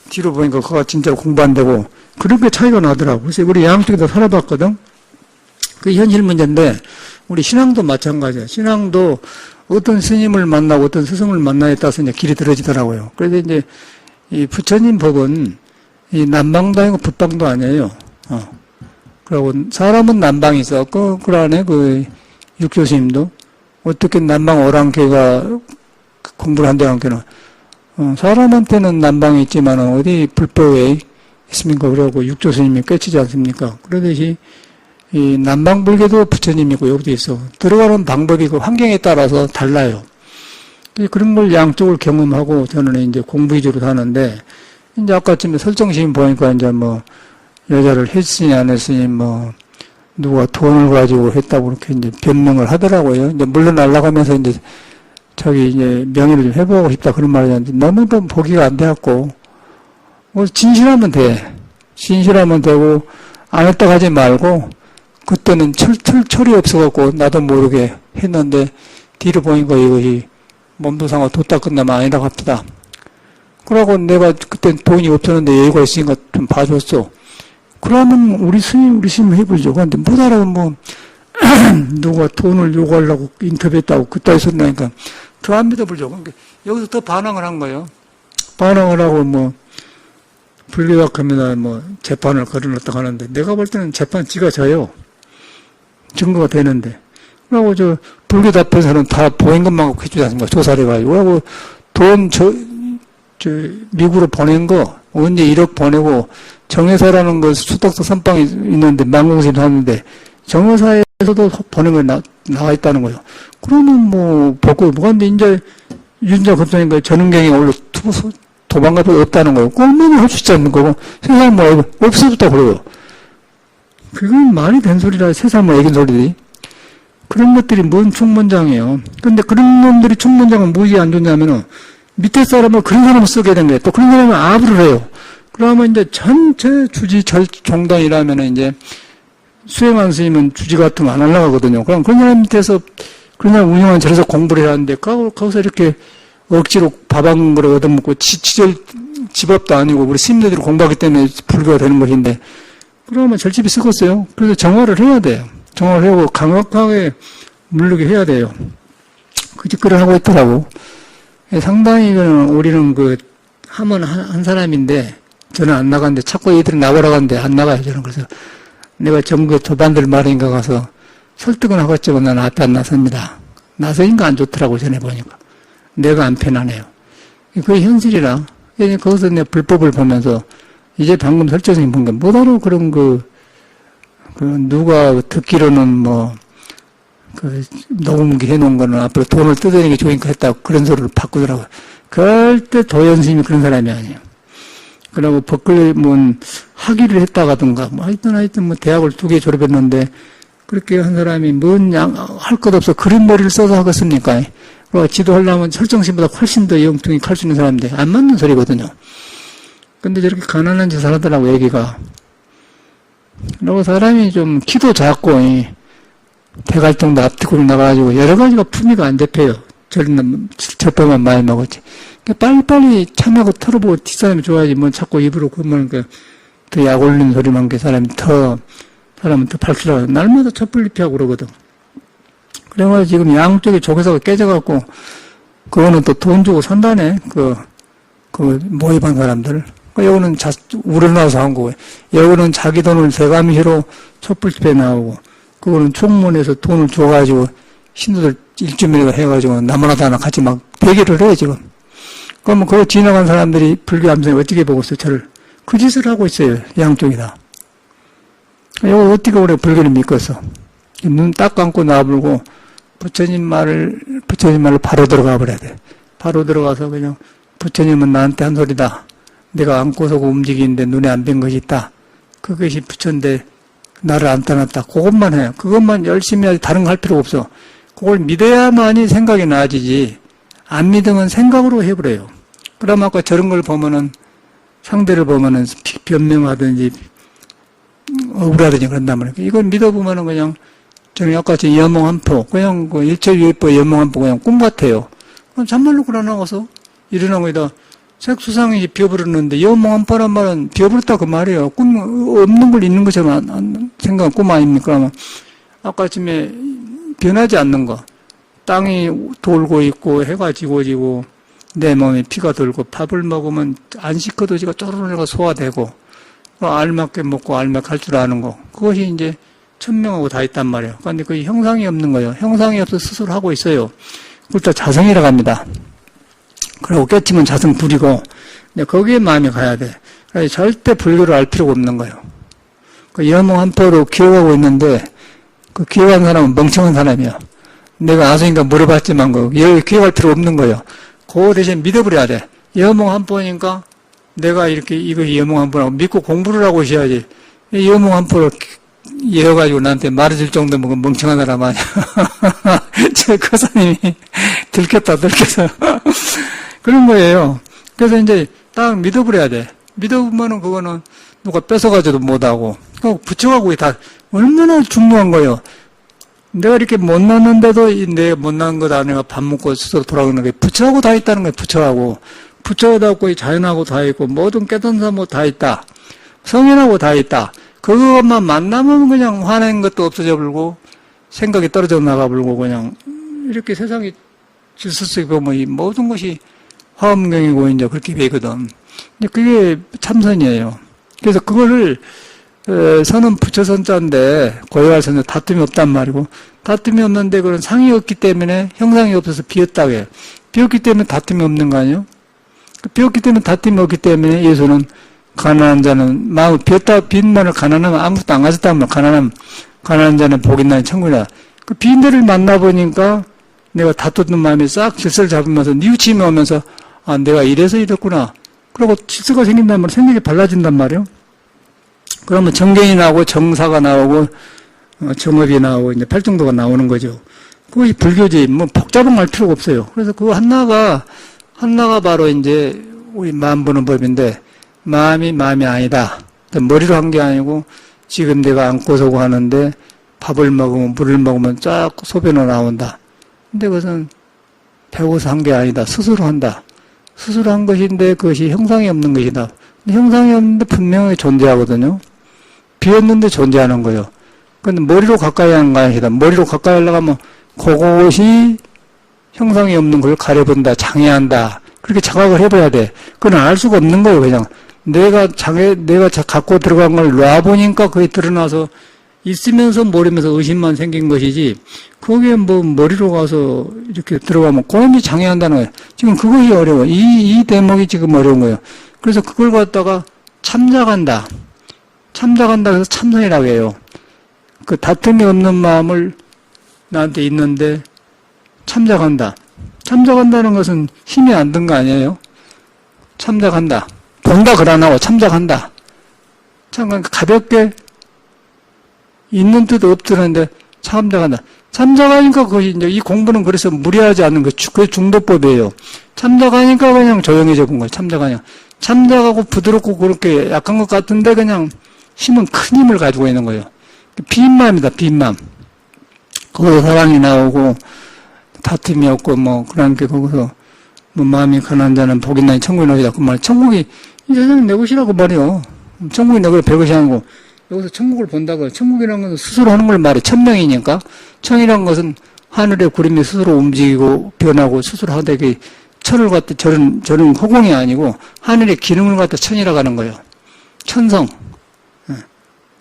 뒤로 보니까 그가 진짜로 공부 안 되고, 그렇게 차이가 나더라고. 그래서 우리 양쪽에다 살아봤거든? 그 현실 문제인데, 우리 신앙도 마찬가지야. 신앙도 어떤 스님을 만나고 어떤 스승을 만나에 따라서 이제 길이 들어지더라고요. 그래서 이제, 이 부처님 법은, 이 남방도 아니고 북방도 아니에요. 그리고 사람은 남방이 있었고, 그 안에 육조 스님도, 어떻게 남방 오랑캐가 공부를 한다는 게는, 사람한테는 남방이 있지만 어디 불법에 있습니까? 그러고 육조 스님이 깨치지 않습니까? 그러듯이 이 남방불교도 부처님이고 여기도 있어. 들어가는 방법이 그 환경에 따라서 달라요. 그런 걸 양쪽을 경험하고 저는 이제 공부 위주로 하는데 이제 아까쯤에 설정심 보니까 이제 여자를 했으니 안 했으니 누가 돈을 가지고 했다고 그렇게 이제 변명을 하더라고요. 이제 물러나려고 하면서 이제 이제 명예를 좀 회복하고 싶다 그런 말이 하는데 너무 좀 보기가 안 돼갖고 진실하면 돼. 진실하면 되고 안 했다고 하지 말고 그때는 철이 없어갖고 나도 모르게 했는데 뒤로 보니까 이것이 몸도 상하고 돛다 끝나면 아니라고 합니다. 그러고 내가 그때 돈이 없었는데 여유가 있으니까 좀 봐줬어. 그러면 우리 스님 해보죠. 그런데 못 알아보면 뭐, 누가 돈을 요구하려고 인터뷰했다고 그따위 소리 나니까 더 안 믿어보죠. 그러니까 여기서 더 반항을 한 거예요. 반항을 하고 뭐, 불교학합니다. 뭐, 재판을 걸어놨다고 하는데, 내가 볼 때는 재판 지가 져요. 증거가 되는데. 그러고 불교 답변서는 다 보인 것만 갖고 해주지 않습니까? 조사를 해가지고. 그러고 미국으로 보낸 거, 언제 1억 보내고, 정회사라는 거 수덕서 선방이 있는데, 망공심 하는데, 정회사에서도 보낸 거 나와 있다는 거예요. 그러면 뭐, 근데 이제, 윤자 급사니까 전은경이 원래 도망갈 수 없다는 거예요. 꼴면을 할 수 있지 않는 거고, 세상 뭐, 없어졌다 그래요. 그건 말이 된 소리라, 세상 뭐, 애긴 소리들이. 그런 것들이 뭔 총문장이에요. 근데 그런 놈들이 총문장은 무엇이 안 좋냐면은, 밑에 사람을 그런 사람을 쓰게 된 거예요. 또 그런 사람을 아부를 해요. 그러면 이제 전체 주지 종단이라면은 이제, 수행한 스님은 주지 같은 거 안 하려고 하거든요. 그럼 그런 사람 밑에서, 그런 사람 운영한 절에서 공부를 해야 하는데, 거기서 이렇게, 억지로 밥 한 그릇 얻어먹고 집업도 아니고 우리 스님들이 공부하기 때문에 불교가 되는 것인데 그러면 절집이 썩었어요. 그래서 정화를 해야 돼요. 정화를 하고 강력하게 물르게 해야 돼요. 그 짓거리를 하고 있더라고. 상당히 우리는 하면 한 사람인데 저는 안 나가는데 자꾸 얘들이 나가라고 하는데 안 나가요. 저는 그래서 내가 전국에 도반들 말인가 가서 설득은 하겠지만 난 앞에 안 나섭니다. 나서니까 안 좋더라고 전에 보니까. 내가 안 편하네요. 그게 현실이라. 거기서 내 불법을 보면서, 이제 방금 설정이 본 게, 뭐다로 그런 누가 듣기로는 녹음기 해놓은 거는 앞으로 돈을 뜯어내는 게 좋으니까 했다고 그런 소리를 바꾸더라고요. 절대 도연스님이 그런 사람이 아니에요. 그러고 학위를 했다가든가, 하여튼 대학을 2개 졸업했는데, 그렇게 한 사람이 할 것 없어 그림머리를 써서 하겠습니까? 지도하려면 설정신보다 훨씬 더 영통이 칼 수 있는 사람인데, 안 맞는 소리거든요. 근데 저렇게 가난한 짓을 하더라고, 애기가. 그리고 사람이 좀 키도 작고, 대갈통도 앞뒤로 나가가지고, 여러 가지가 품위가 안 잡혀요. 저뼈만 많이 먹었지. 빨리빨리 참하고 털어보고 뒷사람이 좋아야지, 자꾸 입으로 그만, 더 약 올리는 소리만 사람은 더 밝히라고. 날마다 촛불립히하고 그러거든. 그래가지고 지금 양쪽에 조개사가 깨져갖고, 그거는 또 돈 주고 산다네. 모임한 사람들. 여기는 우러나서 한 거고, 여기는 자기 돈을 세감시로 촛불집회 나오고, 그거는 총무원에서 돈을 줘가지고, 신도들 일주일에 해가지고, 나무나다 하나 같이 막 대기를 해, 지금. 그러면 그거 지나간 사람들이 불교 함성에 어떻게 보고 있어, 저를. 그 짓을 하고 있어요, 양쪽이다. 이거 어떻게 우리가 불교를 믿겠어? 눈 딱 감고 나불고, 부처님 말을 바로 들어가 버려야 돼. 바로 들어가서 그냥, 부처님은 나한테 한 소리다. 내가 안고서 움직이는데 눈에 안 뵌 것이 있다. 그것이 부처인데, 나를 안 떠났다. 그것만 해요. 그것만 열심히 하지, 다른 거 할 필요 없어. 그걸 믿어야만이 생각이 나아지지, 안 믿으면 생각으로 해버려요. 그럼 아까 저런 걸 보면은, 상대를 보면은, 변명하든지, 억울하든지 그런단 말이에요. 이걸 믿어보면은 그냥, 저는 아까 연몽 한 포, 그냥 일체유의법 연몽 한 포, 그냥 꿈 같아요. 그럼 참말로 그러나가서, 일어나고 있다. 색수상이 비어버렸는데, 연몽 한 포란 말은 비어버렸다 그 말이에요. 꿈, 없는 걸 있는 것처럼 생각은 꿈 아닙니까? 그러면, 아까쯤에 변하지 않는 거. 땅이 돌고 있고, 해가 지고, 내 몸에 피가 돌고, 밥을 먹으면 안 씻어도 지가 쪼르르가 소화되고, 알맞게 먹고 알맞게 할 줄 아는 거. 그것이 이제 천명하고 다 있단 말이에요. 그런데 그 형상이 없는 거예요. 형상이 없어서 스스로 하고 있어요. 그것도 자성이라고 합니다. 그리고 깨치면 자성 부리고, 근데 거기에 마음이 가야 돼. 그래서 절대 불교를 알 필요가 없는 거예요. 그 연몽 한 포로 기억하고 있는데, 그 기억한 사람은 멍청한 사람이야. 내가 아수니까 물어봤지만, 기억할 필요 없는 거예요. 그 대신 믿어버려야 돼. 연몽 한 포니까, 내가 이거 연몽 한 포라고 믿고 공부를 하고 있어야지. 연몽 한 포로 이어가지고 나한테 말해줄 정도면 멍청한 사람 아니야. 제 거사님이 들켰어. 그런 거예요. 그래서 이제 딱 믿어버려야 돼. 믿어보면은 그거는 누가 뺏어가지도 못하고, 붙여가고 다 얼마나 중요한 거예요. 내가 이렇게 못났는데도 내 못난 것 아니라 밥 먹고 스스로 돌아오는 게 붙여하고 다 있다는 거예요. 붙여하고. 부처하고 있고 자연하고 다 있고 모든 깨달은 사람하고 다 있다. 성인하고 다 있다. 그것만 만나면 그냥 화낸 것도 없어져 버리고 생각이 떨어져 나가 버리고 그냥 이렇게 세상이 질서 속에 보면 이 모든 것이 화엄경이고 이제 그렇게 되거든. 그게 참선이에요. 그래서 그거를 선은 부처선자인데 고유할 선은 다툼이 없단 말이고 다툼이 없는데 그런 상이 없기 때문에 형상이 없어서 비었다고 해요. 비었기 때문에 다툼이 없는 거 아니에요? 비었기 때문에 다툼이 없기 때문에 예수는 가난한 자는 마음을 빈 만을 가난하면 아무것도 안 가졌다면 가난한 자는 복이 나는 천국이다. 그 빈 데를 만나보니까 내가 다투는 마음이 싹 질서를 잡으면서 뉘우침이 오면서 아 내가 이래서 이랬구나. 그리고 질서가 생긴단 말이에요. 생각이 달라진단 말이에요. 그러면 정견이 나오고 정사가 나오고 정업이 나오고 이제 팔정도가 나오는 거죠. 그것이 불교지 뭐 복잡한 걸 필요가 없어요. 그래서 그 하나가 바로 이제 우리 마음 보는 법인데 마음이 아니다. 머리로 한 게 아니고 지금 내가 안고 서고 하는데 밥을 먹으면 물을 먹으면 쫙 소변으로 나온다. 근데 그것은 배워서 한 게 아니다. 스스로 한다. 스스로 한 것인데 그것이 형상이 없는 것이다. 형상이 없는데 분명히 존재하거든요. 비었는데 존재하는 거예요. 근데 머리로 가까이 하는 거 아니다. 머리로 가까이 하려고 하면 그것이 형상이 없는 걸 가려본다. 장애한다. 그렇게 자각을 해봐야 돼. 그건 알 수가 없는 거예요. 그냥 내가 갖고 들어간 걸 놔보니까 그게 드러나서 있으면서 모르면서 의심만 생긴 것이지 거기에 뭐 머리로 가서 이렇게 들어가면 그놈이 장애한다는 거예요. 지금 그것이 어려워. 이 대목이 지금 어려운 거예요. 그래서 그걸 갖다가 참작한다. 그래서 참선이라고 해요. 그 다툼이 없는 마음을 나한테 있는데 참작한다. 참작한다는 것은 힘이 안 든 거 아니에요? 참작한다. 본다 그러나고 참작한다. 참 가볍게 있는 뜻 없드는데 참작한다. 참작하니까 그것이 이제 이 공부는 그래서 무리하지 않는 거, 그게 중도법이에요. 참작하니까 그냥 조용해져 본 거예요. 참작하니까. 참작하고 부드럽고 그렇게 약한 것 같은데 그냥 힘은 큰 힘을 가지고 있는 거예요. 빈마음이다, 빈마음. 거기서 사랑이 나오고 다툼이 없고 뭐 그런 게 거기서 뭐 마음이 가난한 자는 복이 나니 천국이 나오다. 그 말. 천국이 이 세상이 내 것이라고 말이요. 천국이 내 것이 별 것이 아니고 여기서 천국을 본다고. 천국이라는 것은 스스로 하는 걸 말해. 천명이니까. 천이라는 것은 하늘의 구름이 스스로 움직이고 변하고 스스로 하되게 천을 갖다 저런 허공이 아니고 하늘의 기능을 갖다 천이라고 하는 거예요. 천성.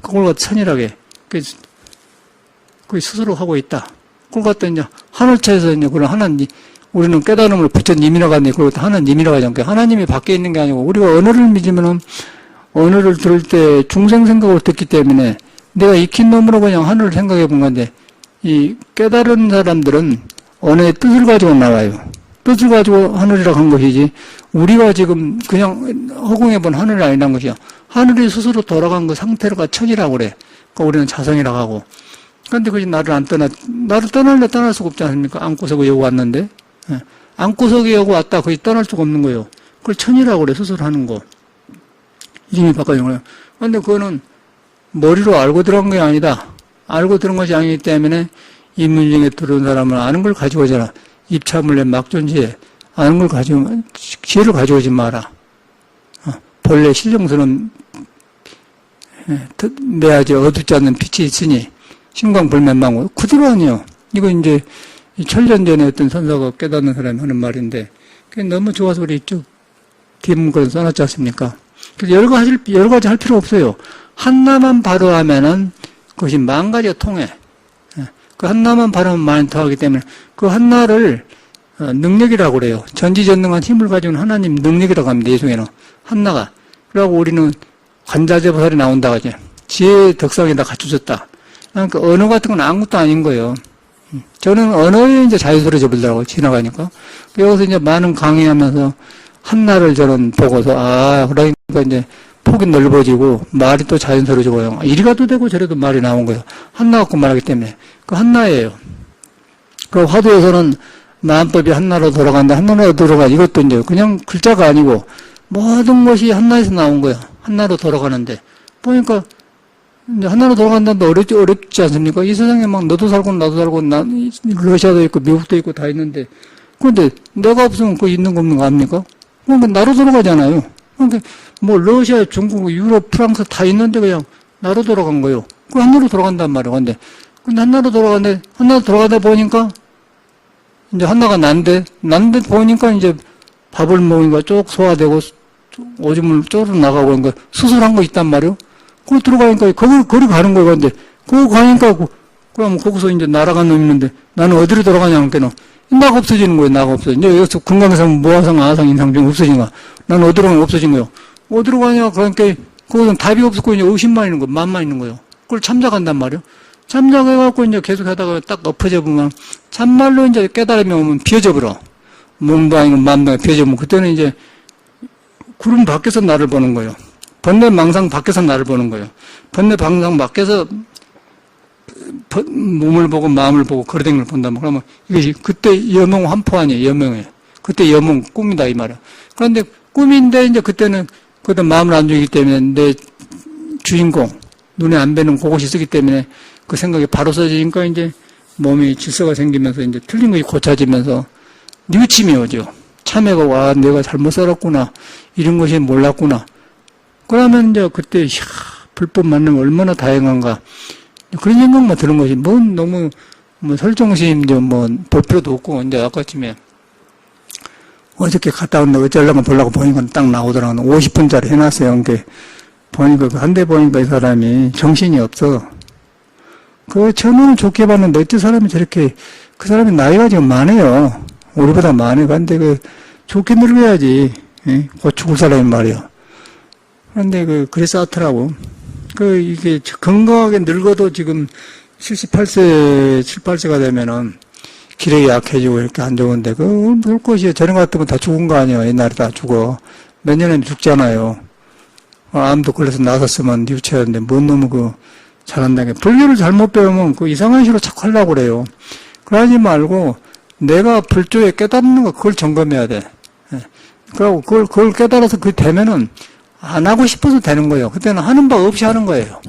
그걸 갖다 천이라고 해. 그게 스스로 하고 있다. 그걸 갖다 이제 하늘차에서 이제 그런 하나님, 우리는 깨달음을 부처님이라고 하는데 그걸 갖다 하나님이라고 하잖아요. 하나님이 밖에 있는 게 아니고 우리가 언어를 믿으면은 언어를 들을 때 중생 생각을 듣기 때문에 내가 익힌 놈으로 그냥 하늘을 생각해 본 건데 이 깨달은 사람들은 언어의 뜻을 가지고 나와요. 뜻을 가지고 하늘이라고 한 것이지 우리가 지금 그냥 허공에 본 하늘이 아니란 것이야. 하늘이 스스로 돌아간 그 상태가 천이라고 그래. 그러니까 우리는 자성이라고 하고. 그런데 그것이 나를 떠날래 떠날 수가 없지 않습니까? 안고서 여기 왔는데. 안고서 여기 왔다. 거기 떠날 수가 없는 거예요. 그걸 천이라고 그래. 스스로 하는 거. 이름이 바꿔진 거예요. 그런데 그거는 머리로 알고 들어간 게 아니다. 알고 들은 것이 아니기 때문에 인문중에 들어온 사람은 아는 걸 가지고 오잖아. 입차물레 막존지에 아는 걸 가지고, 지혜를 가져오지 마라. 본래 신령스러운 매하지 어둡지 않는 빛이 있으니 신광불면망고 그대로 아니요. 이거 이제 1000년 전에 어떤 선사가 깨닫는 사람이 하는 말인데 그게 너무 좋아서 우리 쭉 뒷문구를 써놨지 않습니까? 그래서 여러 가지 할 필요 없어요. 하나만 바로 하면은 그것이 만 가지가 통해. 그 하나만 바로 하면 많이 더하기 때문에 그 하나를 능력이라고 그래요. 전지전능한 힘을 가지고 하나님 능력이라고 합니다. 예수에는 하나가. 그러고 우리는 관자재보살이 나온다고 하죠. 지혜의 덕상이 다 갖춰졌다. 그러니까 언어 같은 건 아무것도 아닌 거예요. 저는 언어에 이제 자연스러워져 버리더라고요. 지나가니까. 여기서 이제 많은 강의하면서 한나를 저는 보고서, 그러니까 이제 폭이 넓어지고 말이 또 자연스러워지고요. 이리 가도 되고 저래도 말이 나온 거예요. 한나 갖고 말하기 때문에. 그 한나예요. 그 화두에서는 마음법이 한나로 돌아간다. 한나로 돌아가. 이것도 이제 그냥 글자가 아니고 모든 것이 한나에서 나온 거예요. 한나로 돌아가는데. 보니까 이제 한나로 돌아간다는데 어렵지 않습니까? 이 세상에 막 너도 살고 나도 살고 러시아도 있고 미국도 있고 다 있는데 그런데 내가 없으면 그 있는 거 없는 거 압니까? 그러니까 나로 돌아가잖아요. 그러니까 뭐 러시아, 중국, 유럽, 프랑스 다 있는데 그냥 나로 돌아간 거예요. 그 하나로 돌아간단 말이에요. 근데 하나로 돌아가다 보니까 이제 하나가 난데 보니까 이제 밥을 먹으니까 쭉 소화되고 오줌을 쪼르 나가고 그러니까 수술한 거 있단 말이에요. 거기 들어가니까 거기 가는 거예요. 근데 거기 가니까 그럼 거기서 이제 날아간 놈이 있는데 나는 어디로 돌아가냐 하니까 나가 없어지는 거예요. 나가 없어져. 이제 여기서 금강산, 모화상, 아상, 인상중 없어지니까 나는 어디로 가면 없어진 거예요. 어디로 가냐 그러니까 거기서 답이 없었고 이제 의심만 있는 거예요. 맘만 있는 거예요. 그걸 참작한단 말이에요. 참작해갖고 이제 계속 하다가 딱 엎어져 보면 참말로 이제 깨달음이 오면 비어져 버려. 몸도 아니고 맘도 아니고 비어져 보면 그때는 이제 구름 밖에서 나를 보는 거예요. 번뇌 망상 밖에서 나를 보는 거예요. 번뇌 망상 밖에서 몸을 보고 마음을 보고 거리된 걸 본다면 그러면 이것이 그때 여몽 환포 아니에요. 여몽이에요. 그때 여몽 꿈이다 이 말이야. 그런데 꿈인데 이제 그때는 마음을 안 주기 때문에 내 주인공 눈에 안 뵈는 그것이 쓰기 때문에 그 생각이 바로 써지니까 이제 몸이 질서가 생기면서 이제 틀린 것이 고쳐지면서 뉘우침이 오죠. 참회가 와 내가 잘못 살았구나 이런 것이 몰랐구나. 그러면 이제 그때 불법 만남 얼마나 다양한가 그런 생각만 드는 것이 너무 설정심 볼 필요도 없고 이제 아까쯤에 어저께 갔다 왔는데 어쩌려고 보려고 보니까 딱 나오더라고요. 50분짜리 해놨어요. 그러니까 보니까 한 대 보니까 이 사람이 정신이 없어. 처음에는 좋게 봤는데 어째 사람이 저렇게 그 사람이 나이가 지금 많아요. 우리보다 많아요. 근데 좋게 늙어야지. 곧 죽을 사람이 말이야. 그런데 그래서 않더라고. 이게 건강하게 늙어도 지금 78세, 7, 8세가 되면은 기력이 약해지고 이렇게 안 좋은데, 물 것이 저런 것 같으면 다 죽은 거 아니에요. 옛날에 다 죽어. 몇 년에 죽잖아요. 암도 걸려서 나섰으면 뉘우쳐야 되는데, 뭔 놈은 잘한다는 게. 불교를 잘못 배우면 이상한 식으로 자꾸 하려고 그래요. 그러지 말고, 내가 불조에 깨닫는 거, 그걸 점검해야 돼. 그러고, 그걸 깨달아서 되면은, 안 하고 싶어서 되는 거예요. 그때는 하는 법 없이 하는 거예요.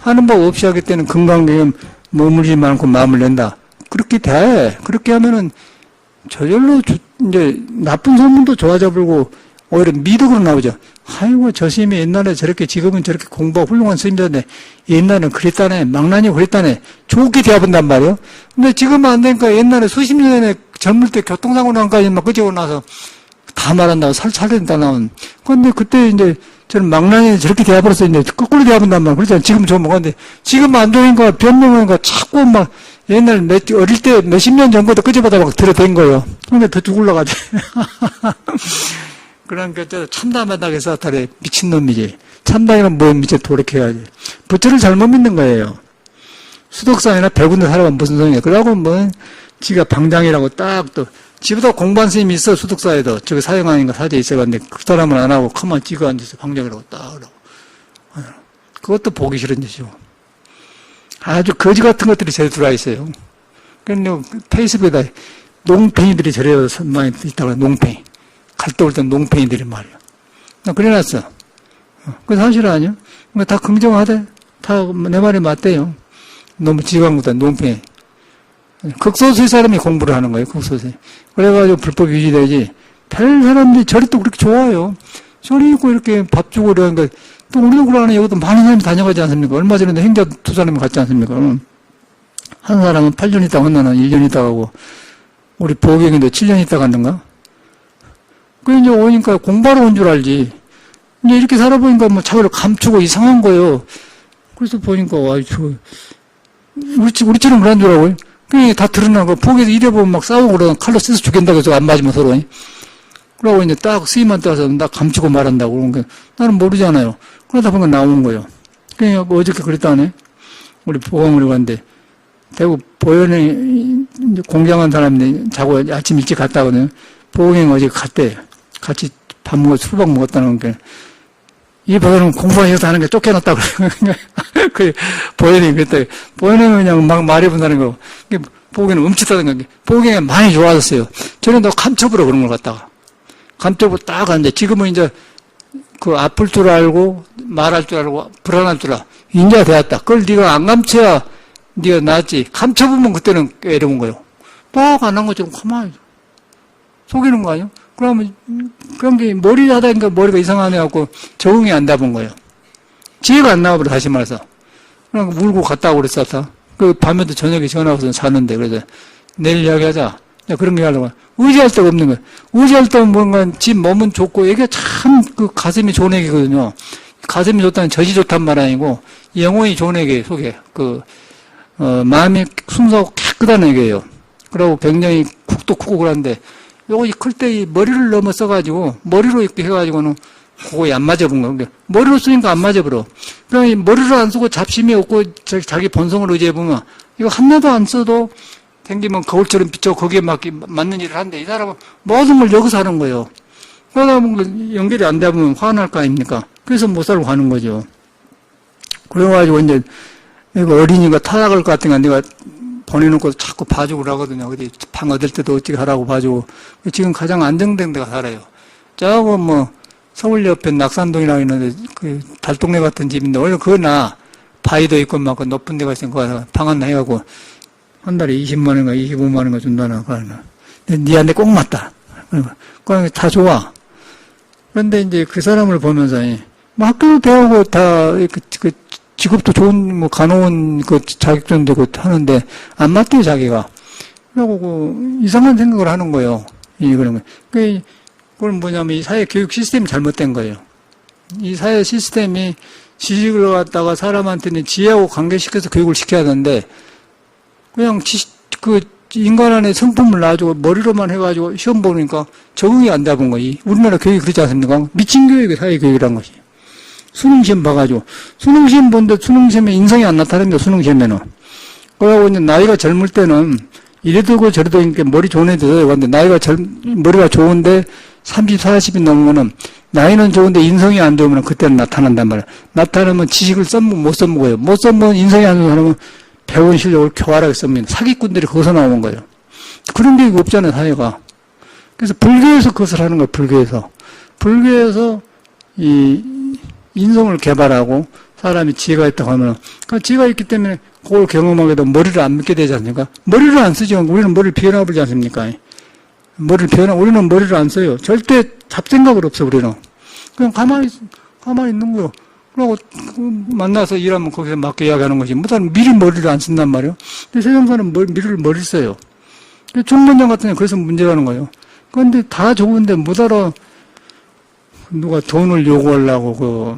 하는 법 없이 하기 때는 건강에 머물지 않고 마음을 낸다. 그렇게 돼. 그렇게 하면은 저절로 이제 나쁜 소문도 좋아져 버리고 오히려 미덕으로 나오죠. 아이고 저 스님이 옛날에 저렇게 지금은 저렇게 공부하고 훌륭한 스님이었는데 옛날에는 그랬다네. 망나니 그랬다네. 좋게 대해본단 말이에요. 근데 지금은 안 되니까 옛날에 수십 년에 젊을 때 교통사고 난까지 막 끄집어 나서 다 말한다고 살살된다 나온. 근데 그때 이제 저는 망나니 저렇게 대해버려서 이제 거꾸로 대해본단 말이에요. 그렇잖아요. 지금 좋은 거. 근데 지금 안 좋으니까 변명하니까 자꾸 막 옛날 어릴 때 몇십 년 전부터 끄집어다 막 들어댄 거예요. 근데 더 죽을라 가지. 그러니까 참담하다고 해서 다리 미친놈이지. 참담이면 뭐 이제 돌이켜야지. 부처를 잘못 믿는 거예요. 수덕산이나 백운데 살아가면 무슨 소용이야. 그러고 지가 방장이라고 딱 또 집에다 공부한 스님이 있어, 수덕사에도. 저기 사형하니까 사제 있어갔는데, 그 사람은 안 하고, 가만 찍어 앉아서 방장이라고 딱 그러고. 그것도 보기 싫은 짓이고. 아주 거지 같은 것들이 저리 들어와 있어요. 그런데 페이스북에다 농팽이들이 저래 많이 있다고 해요, 농팽이. 갈 때 올 때 농팽이들이 말이야. 나 그래놨어. 그 사실 아니야? 다 긍정하대. 다 내 말이 맞대요. 너무 지광보다 농팽이. 극소수의 사람이 공부를 하는 거예요, 극소수. 그래가지고 불법 유지되지. 별 사람들이 저리 또 그렇게 좋아요. 저리 있고 이렇게 밥 주고 이러니까, 또 우리도 그러네. 여기도 많은 사람이 다녀가지 않습니까? 얼마 전에도 행자 두 사람이 갔지 않습니까? 한 사람은 8년 있다가 하나는 1년 있다가 가고, 우리 보경인데 7년 있다가 갔는가? 그 이제 오니까 공부하러 온 줄 알지. 이제 이렇게 살아보니까 자기를 감추고 이상한 거예요. 그래서 보니까, 우리처럼 그런 줄 알고요. 그게 다 드러나고, 포기해서 이래보면 막 싸우고 그러면 칼로 씻어 죽겠다고 해서 안 맞으면 서로. 그러고 이제 딱 스님한테 와서 나 감추고 말한다고. 그러니까 나는 모르잖아요. 그러다 보니까 나오는 거예요. 그러니까 어저께 그랬다네. 우리 보강으로 갔는데, 대구 보현에 공장한 사람인데 자고 아침 일찍 갔다거든요. 보강이 어제 갔대. 같이 밥 먹고 술밥 먹었다는 게. 이 보현은 공부하셔서 하는 게 쫓겨났다고 그래요. 그 보현이 그랬다. 보현은 그냥 막 말해본다는 거. 보경은 음치다는 거. 보경이 많이 좋아졌어요. 저는 너 감춰보러 그런 걸 갖다가. 감춰보러 딱 하는데 지금은 이제 그 아플 줄 알고 말할 줄 알고 불안할 줄 알고 인자 되었다. 그걸 네가 안 감춰야 네가 낫지. 감춰보면 그때는 깨려운 거예요. 딱 안 한 것처럼 가만히 속이는 거 아니야? 그러면, 그런 게 머리 하다 보니까 머리가 이상하네 갖고 적응이 안 돼본 거예요. 지혜가 안 나와버려, 다시 말해서. 그냥 울고 갔다고 그랬었다. 그 밤에도 저녁에 전화 와서 자는데, 그래서 내일 이야기하자. 그런 거 하려고. 의지할 데가 없는 거예요. 의지할 때는 뭔가 집 몸은 좋고, 얘가 참 그 가슴이 좋은 얘기거든요. 가슴이 좋다는 젖이 좋단 말 아니고, 영혼이 좋은 얘기 속에, 마음이 순수하고 깨끗한 얘기예요. 그리고 굉장히 쿡도 크고 그런데, 요거 클 때 이 머리를 넘어 써가지고, 머리로 이렇게 해가지고는 그거에 안 맞아본 거예요. 머리로 쓰니까 안 맞아버려. 그러니까 머리를 안 쓰고 잡심이 없고, 자기 본성을 의지해보면, 이거 하나도 안 써도, 댕기면 거울처럼 비쳐 거기에 맞는 일을 하는데, 이 사람은 모든 걸 여기서 하는 거예요. 그러다 보면 연결이 안 되면 화날 거 아닙니까? 그래서 못 살고 가는 거죠. 그래가지고 이제, 이거 어린이가 타락할 것 같은 거 내가 보내놓고 자꾸 봐주고 그러거든요. 어디 방 얻을 때도 어찌게 하라고 봐주고. 지금 가장 안정된 데가 살아요. 저거 서울 옆에 낙산동이라고 있는데, 달동네 같은 집인데, 원래 그거 바위도 있고 막 높은 데가 있으니까 거기서 방 하나 해가고, 한 달에 20만 원인가 25만 원인가 준다나, 그러나. 니한테 꼭 맞다. 그러니까 다 좋아. 그런데 이제 그 사람을 보면서, 학교도 배우고 다, 직업도 좋은, 간호원 자격증 되고 하는데, 안 맞대요, 자기가. 그러고, 이상한 생각을 하는 거예요. 그런 거. 그건 뭐냐면, 이 사회 교육 시스템이 잘못된 거예요. 이 사회 시스템이 지식을 갖다가 사람한테는 지혜하고 관계시켜서 교육을 시켜야 하는데, 그냥 인간 안에 성품을 놔주고 머리로만 해가지고 시험 보니까 적응이 안 되는 거지. 우리나라 교육이 그렇지 않습니까? 미친 교육이 사회교육이란 것이. 수능시험 봐가지고. 수능시험 보는데 수능시험에 인성이 안 나타납니다, 수능시험에는. 그러고 이제 나이가 젊을 때는 이래도 저래도 이렇게 머리 좋은 애들, 근데 머리가 좋은데 30, 40이 넘으면은 나이는 좋은데 인성이 안 좋으면 그때는 나타난단 말이야. 나타나면 지식을 못 써먹어요. 못 써먹으면 인성이 안 좋은 사람은 배운 실력을 교활하게 씁니다. 사기꾼들이 거기서 나오는 거예요. 그런 게 없잖아요, 사회가. 그래서 불교에서 그것을 하는 거예요, 불교에서. 불교에서 이 인성을 개발하고 사람이 지혜가 있다고 하면, 그러니까 지혜가 있기 때문에 그걸 경험하게도 머리를 안 믿게 되지 않습니까? 머리를 안 쓰죠. 우리는 머리를 비워놔버리지 않습니까? 우리는 머리를 안 써요. 절대 잡생각을 없어, 우리는. 그냥 가만히 있는 거예요. 그러고 만나서 일하면 거기서 맞게 이야기하는 것이 무슨 미리 머리를 안 쓴단 말이에요. 근데 세상 사람은 머리를 써요. 총무장 같은 게 그래서 문제라는 거예요. 그런데 다 좋은데 못 알아. 누가 돈을 요구하려고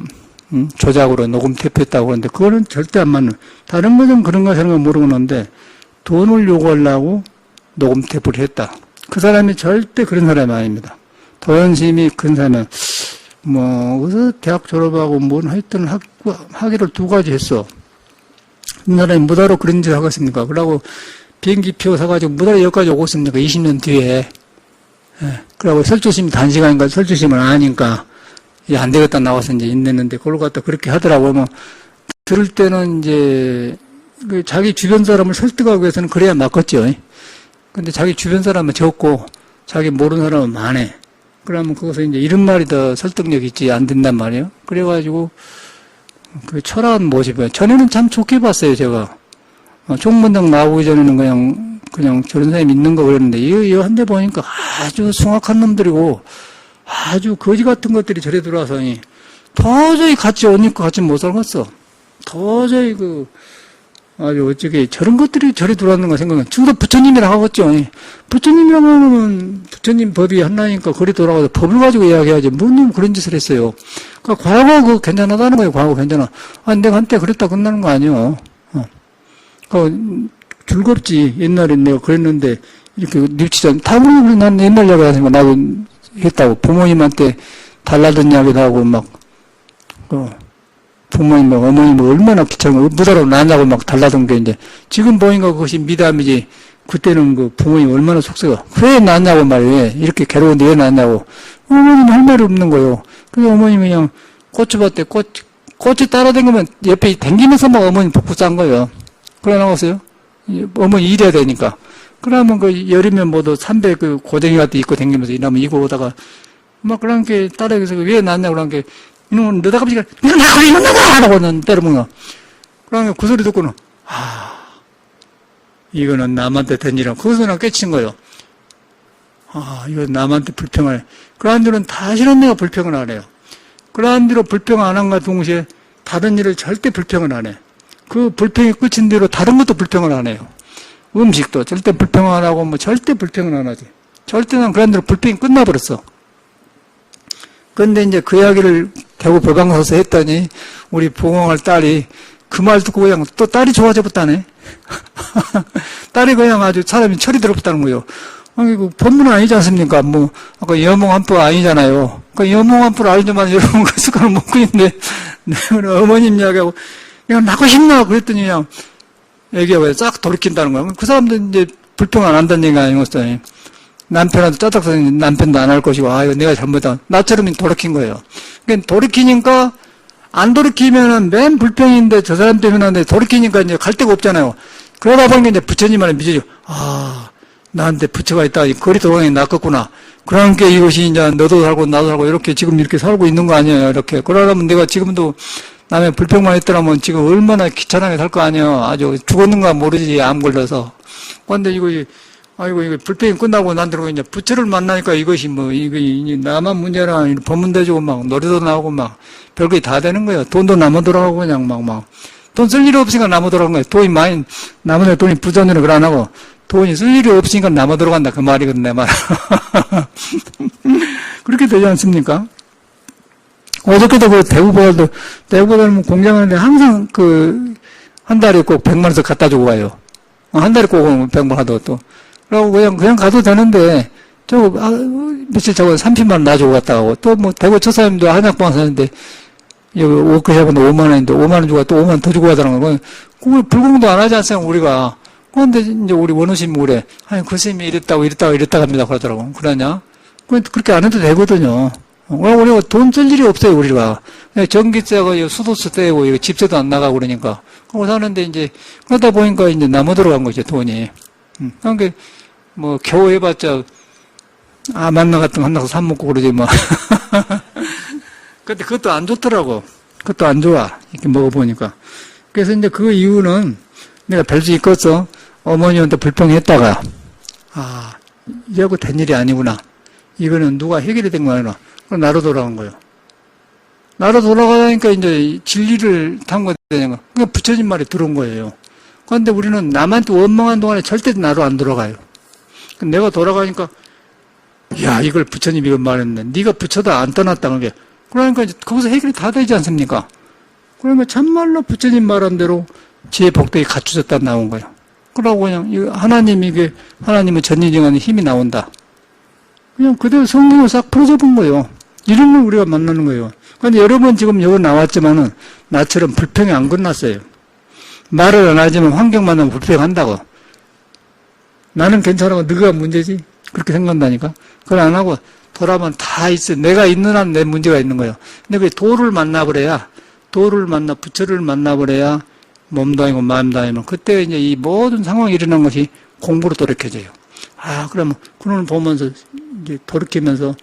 조작으로 녹음 테이프했다고 그러는데 그거는 절대 안 맞는. 다른 것은 그런 거 하는 거 모르겠는데 돈을 요구하려고 녹음 테이프를 했다. 그 사람이 절대 그런 사람이 아닙니다. 도연심이 그런 사람은 어디서 대학 졸업하고 하여튼 학위를 2가지 했어. 이 사람이 뭐하러 그런 짓을 하겠습니까? 그러고 비행기 표 사가지고 뭐하러 여기까지 오고 있습니까? 20년 뒤에. 그러고 설조심이 단시간인가 설조심을 아니까, 안 되겠다 나와서 이제 인냈는데, 그걸 갖다 그렇게 하더라고요. 들을 때는 이제, 자기 주변 사람을 설득하기 위해서는 그래야 맞겠죠. 근데 자기 주변 사람은 적고, 자기 모르는 사람은 많아. 그러면 그것은 이제 이런 말이 더 설득력 있지 안 된단 말이에요. 그래가지고 철학은 모습이에요. 전에는 참 좋게 봤어요, 제가. 총무장 나오기 전에는 그냥 저런 사람이 있는 거 그랬는데 이 한 대 보니까 아주 숭악한 놈들이고 아주 거지 같은 것들이 저래 들어와서 도저히 같이 옷 입고 같이 못 살겠어. 도저히 아주 어쩌게 저런 것들이 저리 들어왔는가 생각해. 지금도 부처님이랑 하겠죠. 부처님이랑 하면 부처님 법이 하나니까 거리 돌아가서 법을 가지고 이야기해야지. 뭔 그런 짓을 했어요. 그러니까 과거 그거 괜찮하다는 거예요. 과거 괜찮아. 내가 한때 그랬다 끝나는 거 아니에요. 즐겁지. 옛날에 내가 그랬는데 이렇게 뉘치자. 다 그러고 난 옛날 이야기 하니까 나도 했다고. 부모님한테 달라든 이야기도 하고 부모님, 어머님 얼마나 귀찮은 거, 무다로 나냐고 달라던 게 이제, 지금 보니까 그것이 미담이지, 그때는 부모님 얼마나 속세가, 왜 낳냐고 말이에요. 이렇게 괴로운데 왜 낳냐고. 어머님 할 말이 없는 거예요. 그래서 어머님이 그냥 고추밭에 꽃이 따라다니면 옆에 댕기면서 어머님 복부 싼 거예요. 그래 나왔어요. 어머니 일해야 되니까. 그러면 여름에 모두 300 고댕이 같은 거 입고 댕기면서 이러면 이거 오다가, 그런 게 따라해서 왜 낳냐고 그런 게, 이놈은 너다 갑자기 내가 나가 이거 나가 하라고는 때려먹어. 그러면 그 소리 듣고는 이거는 남한테 된 일이라 거기서 나 깨친 거예요. 아, 이거 남한테 불평을, 그러한 줄은 다시는 내가 불평을 안 해요. 그러한 대로 불평 안 한과 동시에 다른 일을 절대 불평을 안 해. 그 불평이 끝인 대로 다른 것도 불평을 안 해요. 음식도 절대 불평 안 하고 뭐 절대 불평을 안 하지. 절대 난 그런 대로 불평이 끝나버렸어. 그런데 이제 그 이야기를 대구 법왕서서 했더니 우리 부흥할 딸이 그 말 듣고 그냥 또 딸이 좋아져 버렸다네. 딸이 그냥 아주 사람이 철이 들었다는 거예요. 아니, 그 본문은 아니지 않습니까? 뭐, 아까 여몽한풀 아니잖아요. 그 여몽한풀 알지만 여러분 그 숟가락 먹고 있는데, 내가 어머님 이야기하고, 그냥 나고 싶나? 그랬더니 그냥 얘기하고 싹 돌이킨다는 거야. 그 사람들 이제 불평 안 한다는 얘기가 아니었어요. 남편한테 짜증 남편도 안 할 것이고, 아, 이거 내가 잘못한, 나처럼 돌이킨 거예요. 그러니까 돌이키니까, 안 돌이키면은 맨 불평인데 저 사람 때문에 하는데 돌이키니까 이제 갈 데가 없잖아요. 그러다 보니까 이제 부처님한테 믿어죠. 아, 나한테 부처가 있다. 이 거리 도망이 낚았구나. 그러니까 이것이 이제 너도 살고 나도 살고 이렇게 지금 이렇게 살고 있는 거 아니에요. 이렇게. 그러려면 내가 지금도 남의 불평만 했더라면 지금 얼마나 귀찮게 살 거 아니에요. 아주 죽었는가 모르지, 암 걸려서. 그런데 이거 불평이 끝나고 난 들고 이제 부처를 만나니까 이것이 뭐, 이거 나만 문제라 법문대 주고 막 노래도 나오고 막 별게 다 되는 거예요. 돈도 남아 돌아가고 그냥 막. 돈 쓸 일이 없으니까 남아 돌아간 거예요. 돈이 많이, 남은 돈이 부전으로 그래 안 하고 돈이 쓸 일이 없으니까 남아 돌아간다. 그 말이거든, 내 말. 그렇게 되지 않습니까? 어저께도 그 대구보다는 공장하는데 항상 한 달에 꼭 100만원씩 갖다 주고 가요. 한 달에 꼭 100만 하도 또. 그러고 그냥 가도 되는데, 며칠 저거 30만원 놔주고 갔다 가고, 또 뭐, 대구 처사님도 한약방 사는데, 여기 워크숍인데 5만원인데, 5만원 주고 또 5만원 더 주고 가더라고요. 그걸 불공도 안 하지 않습니까, 우리가. 그런데 이제 우리 원우심이 그래. 아니, 그 스님이 이랬다 갑니다. 그러더라고. 그러냐? 그렇게 안 해도 되거든요. 우리가 돈 쓸 일이 없어요, 우리가. 전기세가 수도세 떼고, 집세도 안 나가고 그러니까. 그러고 사는데 이제, 그러다 보니까 이제 남아 들어간 거죠, 돈이. 그러니까, 뭐, 겨우 해봤자, 만나 같은 거 한나서 사먹고 그러지, 뭐. 근데 그것도 안 좋더라고. 그것도 안 좋아. 이렇게 먹어보니까. 그래서 이제 그 이유는 내가 별 수 있겠어. 어머니한테 불평했다가, 이하고 된 일이 아니구나. 이거는 누가 해결이 된 거 아니라. 그럼 나로 돌아간 거예요. 나로 돌아가니까 이제 진리를 탐구해야 되는 거. 그러니까 부처님 말이 들어온 거예요. 그런데 우리는 남한테 원망한 동안에 절대 나로 안 돌아가요. 내가 돌아가니까, 야, 이걸 부처님이 이걸 말했는데, 네가 부처다 안 떠났다, 그게. 그러니까 이제 거기서 해결이 다 되지 않습니까? 그러니까 참말로 부처님 말한 대로 지혜 복덕이 갖추졌다 나온 거예요. 그러고 그냥, 하나님의 전지정하는 힘이 나온다. 그냥 그대로 성경을 싹 풀어져 본 거예요. 이런 걸 우리가 만나는 거예요. 그런데 여러 번 지금 여기 나왔지만은, 나처럼 불평이 안 끝났어요. 말을 안 하지만 환경 만나면 불평한다고. 나는 괜찮아고 너가 문제지? 그렇게 생각한다니까? 그걸 안 하고 돌아보면 다 있어. 내가 있는 한 내 문제가 있는 거예요. 근데 그 도를 만나버려야, 부처를 만나버려야 몸도 아니고 마음도 아니고 그때 이제 이 모든 상황이 일어난 것이 공부로 돌이켜져요. 그러면 그걸 보면서 이제 돌이키면서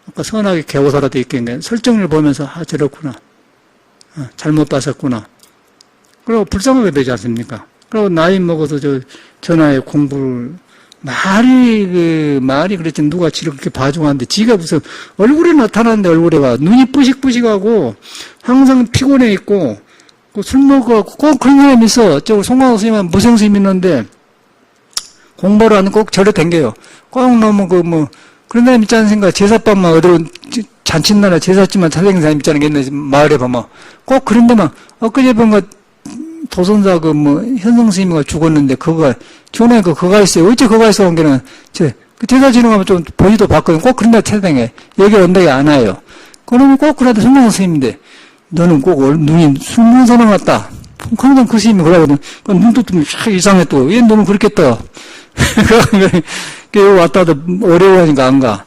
아까 선하게 개호사라 돼 있겠네. 설정을 보면서 저렇구나. 잘못 봤었구나. 그리고 불쌍하게 되지 않습니까? 그리고 나이 먹어서 전화에 공부를 말이 그랬지 누가 지를 그렇게 봐주고 하는데 지가 무슨 얼굴에 나타나는데 얼굴에 봐. 눈이 뿌식뿌식하고 항상 피곤해 있고 술 먹어갖고 꼭 그런 사람이 있어. 송광호 스님은 무생 스님 있는데 공부를 하는 꼭 절에 댕겨요. 꼭 너무 그런 사람 있지 않습니까? 제사밥만 어디로 잔칫날에 제사집만 찾아다니는 사람 있잖아요. 옛날에 마을에 보면 꼭 그런 데만 엊그제 본 거 도선사 현성 스님이 죽었는데 전에 그거가 있어요. 어째 그거가 있어 온 게는 그 제사 지내가면 좀 보지도 봤거든. 꼭 그런 데 찾아다녀. 여기 온다고 안 와요. 그러면 꼭 그래도 성령 스님인데 너는 꼭 눈이 술 먹는 사람 같다. 항상 그 스님이 그러거든. 눈도 좀 이상해 또. 왜 너는 그렇겠다. 여기 왔다도 어려워하니까 안 가.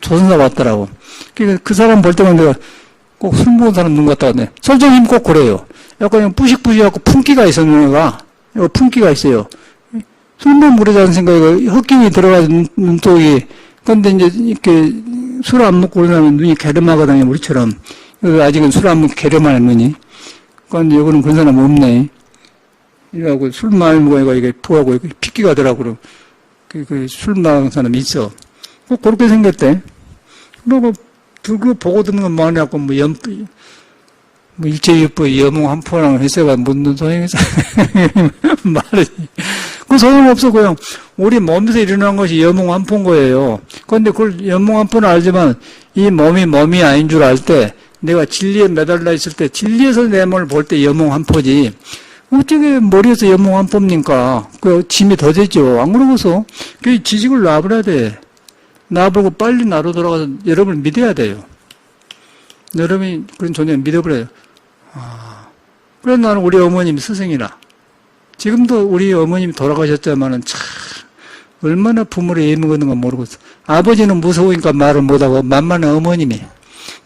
조선사 왔더라고. 그 사람 볼 때만 내가 꼭 술 먹은 사람 눈 같다. 설정님 꼭 그래요. 약간 뿌식뿌식하고 품기가 있어, 눈가. 품기가 있어요. 술만 무르지 않습니까? 헛김이 들어가는 눈독이. 근데 이제 이렇게 술 안 먹고 그러면 눈이 게름하거든요, 우리처럼. 아직은 술 안 먹고 게름하는 눈이. 그런데 여기는 그런 사람 없네. 이러고 술 많이 먹으니까 이게 토하고 핏기가 더라고. 술 먹은 사람이 있어. 그렇게 생겼대. 그리고 그거 보고 듣는 건 뭐하냐고, 일제유법 여몽한포랑 해서가 묻는 소용이죠. 말이. 그 소용없어, 그냥. 우리 몸에서 일어난 것이 여몽한포인 거예요. 그런데 그걸 여몽한포는 알지만, 이 몸이 아닌 줄 알 때, 내가 진리에 매달려 있을 때, 진리에서 내 몸을 볼 때 여몽한포지. 어떻게 머리에서 여몽한포입니까? 그 짐이 더 되죠. 안 그러고서, 그 지식을 놔버려야 돼. 놔보고 빨리 나로 돌아가서 여러분을 믿어야 돼요. 여러분이 그런 존재를 믿어버려요. 그래서 나는 우리 어머님 스승이라. 지금도 우리 어머님이 돌아가셨지만은 참, 얼마나 부모를 예민거든 건 모르겠어. 아버지는 무서우니까 말을 못하고, 만만한 어머님이.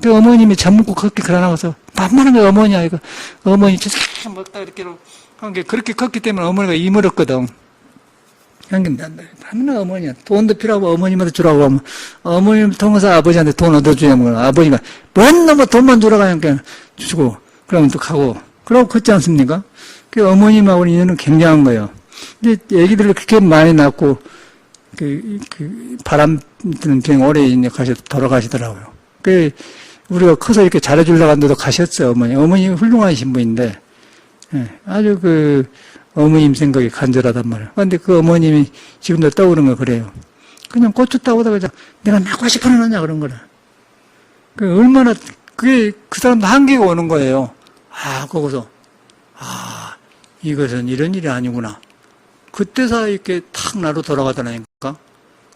그 어머님이 젖 먹고 걷기 그러나가서, 만만한 게 어머니야, 이거. 어머니, 저 먹다 이렇게 한 게, 그렇게 컸기 때문에 어머니가 이물었거든. 만만한 어머니야. 돈도 필요하고 어머님한테 주라고 하면, 어머님 통해서 아버지한테 돈 얻어주냐면, 아버지가, 뭔 놈의 돈만 주라고 하니까 주고, 그러면 또 가고, 그러고 컸지 않습니까? 그 어머님하고 인연은 굉장한 거예요. 근데 애기들을 그렇게 많이 낳고, 바람 드는 병 오래 돌아가시더라고요. 우리가 커서 이렇게 잘해주려고 한데도 가셨어요, 어머니. 어머니 훌륭하신 분인데, 아주 어머님 생각이 간절하단 말이에요. 근데 그 어머님이 지금도 떠오르는 거 그래요. 그냥 고추 따오다가 내가 낳고 싶어하느냐 그런 거라. 얼마나, 그 사람도 한계가 오는 거예요. 거기서. 이것은 이런 일이 아니구나. 그때서 이렇게 탁 나로 돌아가더라니까. 그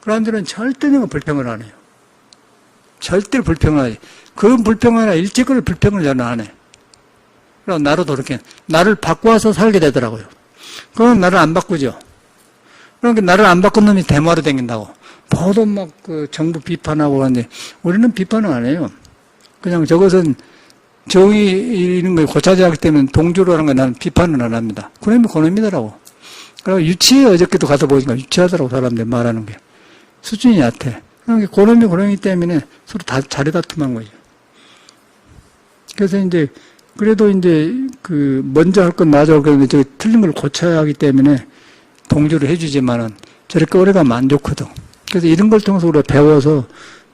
사람들은 절대 내가 불평을 안 해요. 절대 불평을 안 해. 그건 불평 아니라 일찍을 불평을 잘 안 해. 그래서 나로 돌아게 나를 바꿔서 살게 되더라고요. 그건 나를 안 바꾸죠. 그러니까 나를 안 바꾼 놈이 대마로 댕긴다고. 모두 정부 비판하고 하는데 우리는 비판을 안 해요. 그냥 저것은 정의 이런 걸 고쳐야 하기 때문에 동조로 하는 거 나는 비판을 안 합니다. 그놈이 그놈이더라고. 그리고 유치해 어저께도 가서 보니까 유치하더라고 사람들 말하는 게. 수준이 얕아. 그러니까 그놈이 그놈이기 때문에 서로 다 자리다툼한 거죠. 그래서 그래도 먼저 할 건 맞아. 그런데 틀린 걸 고쳐야 하기 때문에 동조를 해주지만은 저렇게 오래 가면 안 좋거든. 그래서 이런 걸 통해서 우리가 배워서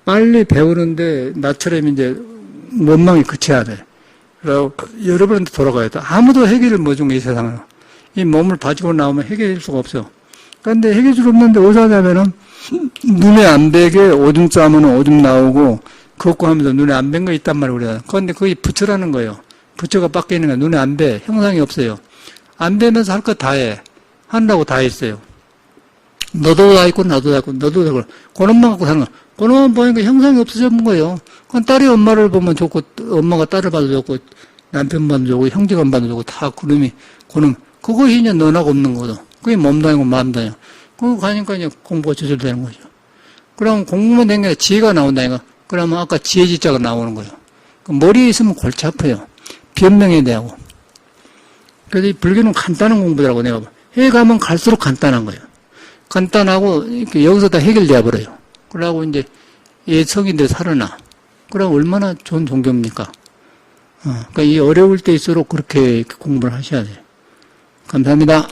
빨리 배우는데 나처럼 원망이 그쳐야 돼. 그리고 여러분한테 돌아가야 돼. 아무도 해결을 못 준 게 이 세상은. 이 몸을 가지고 나오면 해결할 수가 없어. 그런데 해결할 수 없는데 어디서 하냐면은 눈에 안 배게 오줌 싸면 오줌 나오고 걷고 하면서 눈에 안 밴 거 있단 말이에요. 우리가. 그런데 그게 부처라는 거예요. 부처가 밖에 있는 거 눈에 안 배. 형상이 없어요. 안 배면서 할 거 다 해. 한다고 다 했어요. 너도 다 있고 나도 다 있고 너도 다 있고 그놈만 갖고 사는 거. 그놈만 보니까 형상이 없어진 거예요. 그건 딸이 엄마를 보면 좋고 엄마가 딸을 봐도 좋고 남편 봐도 좋고 형제가 봐도 좋고 다 그놈 그것이 이제 너나고 없는 거거든. 그게 몸도 아니고 마음도 아니고 그거 가니까 이제 공부가 저절되는 거죠. 그럼 공부만 된 게 지혜가 나온다니까. 그러면 아까 지혜지자가 나오는 거예요. 머리에 있으면 골치 아파요. 변명해야 되고. 그래서 이 불교는 간단한 공부더라고 내가 봐. 해 가면 갈수록 간단한 거예요. 간단하고 여기서 다 해결돼 버려요. 그러고 이제 성인들 살아나. 그럼 얼마나 좋은 종교입니까? 그러니까 이 어려울 때일수록 그렇게 공부를 하셔야 돼요. 감사합니다.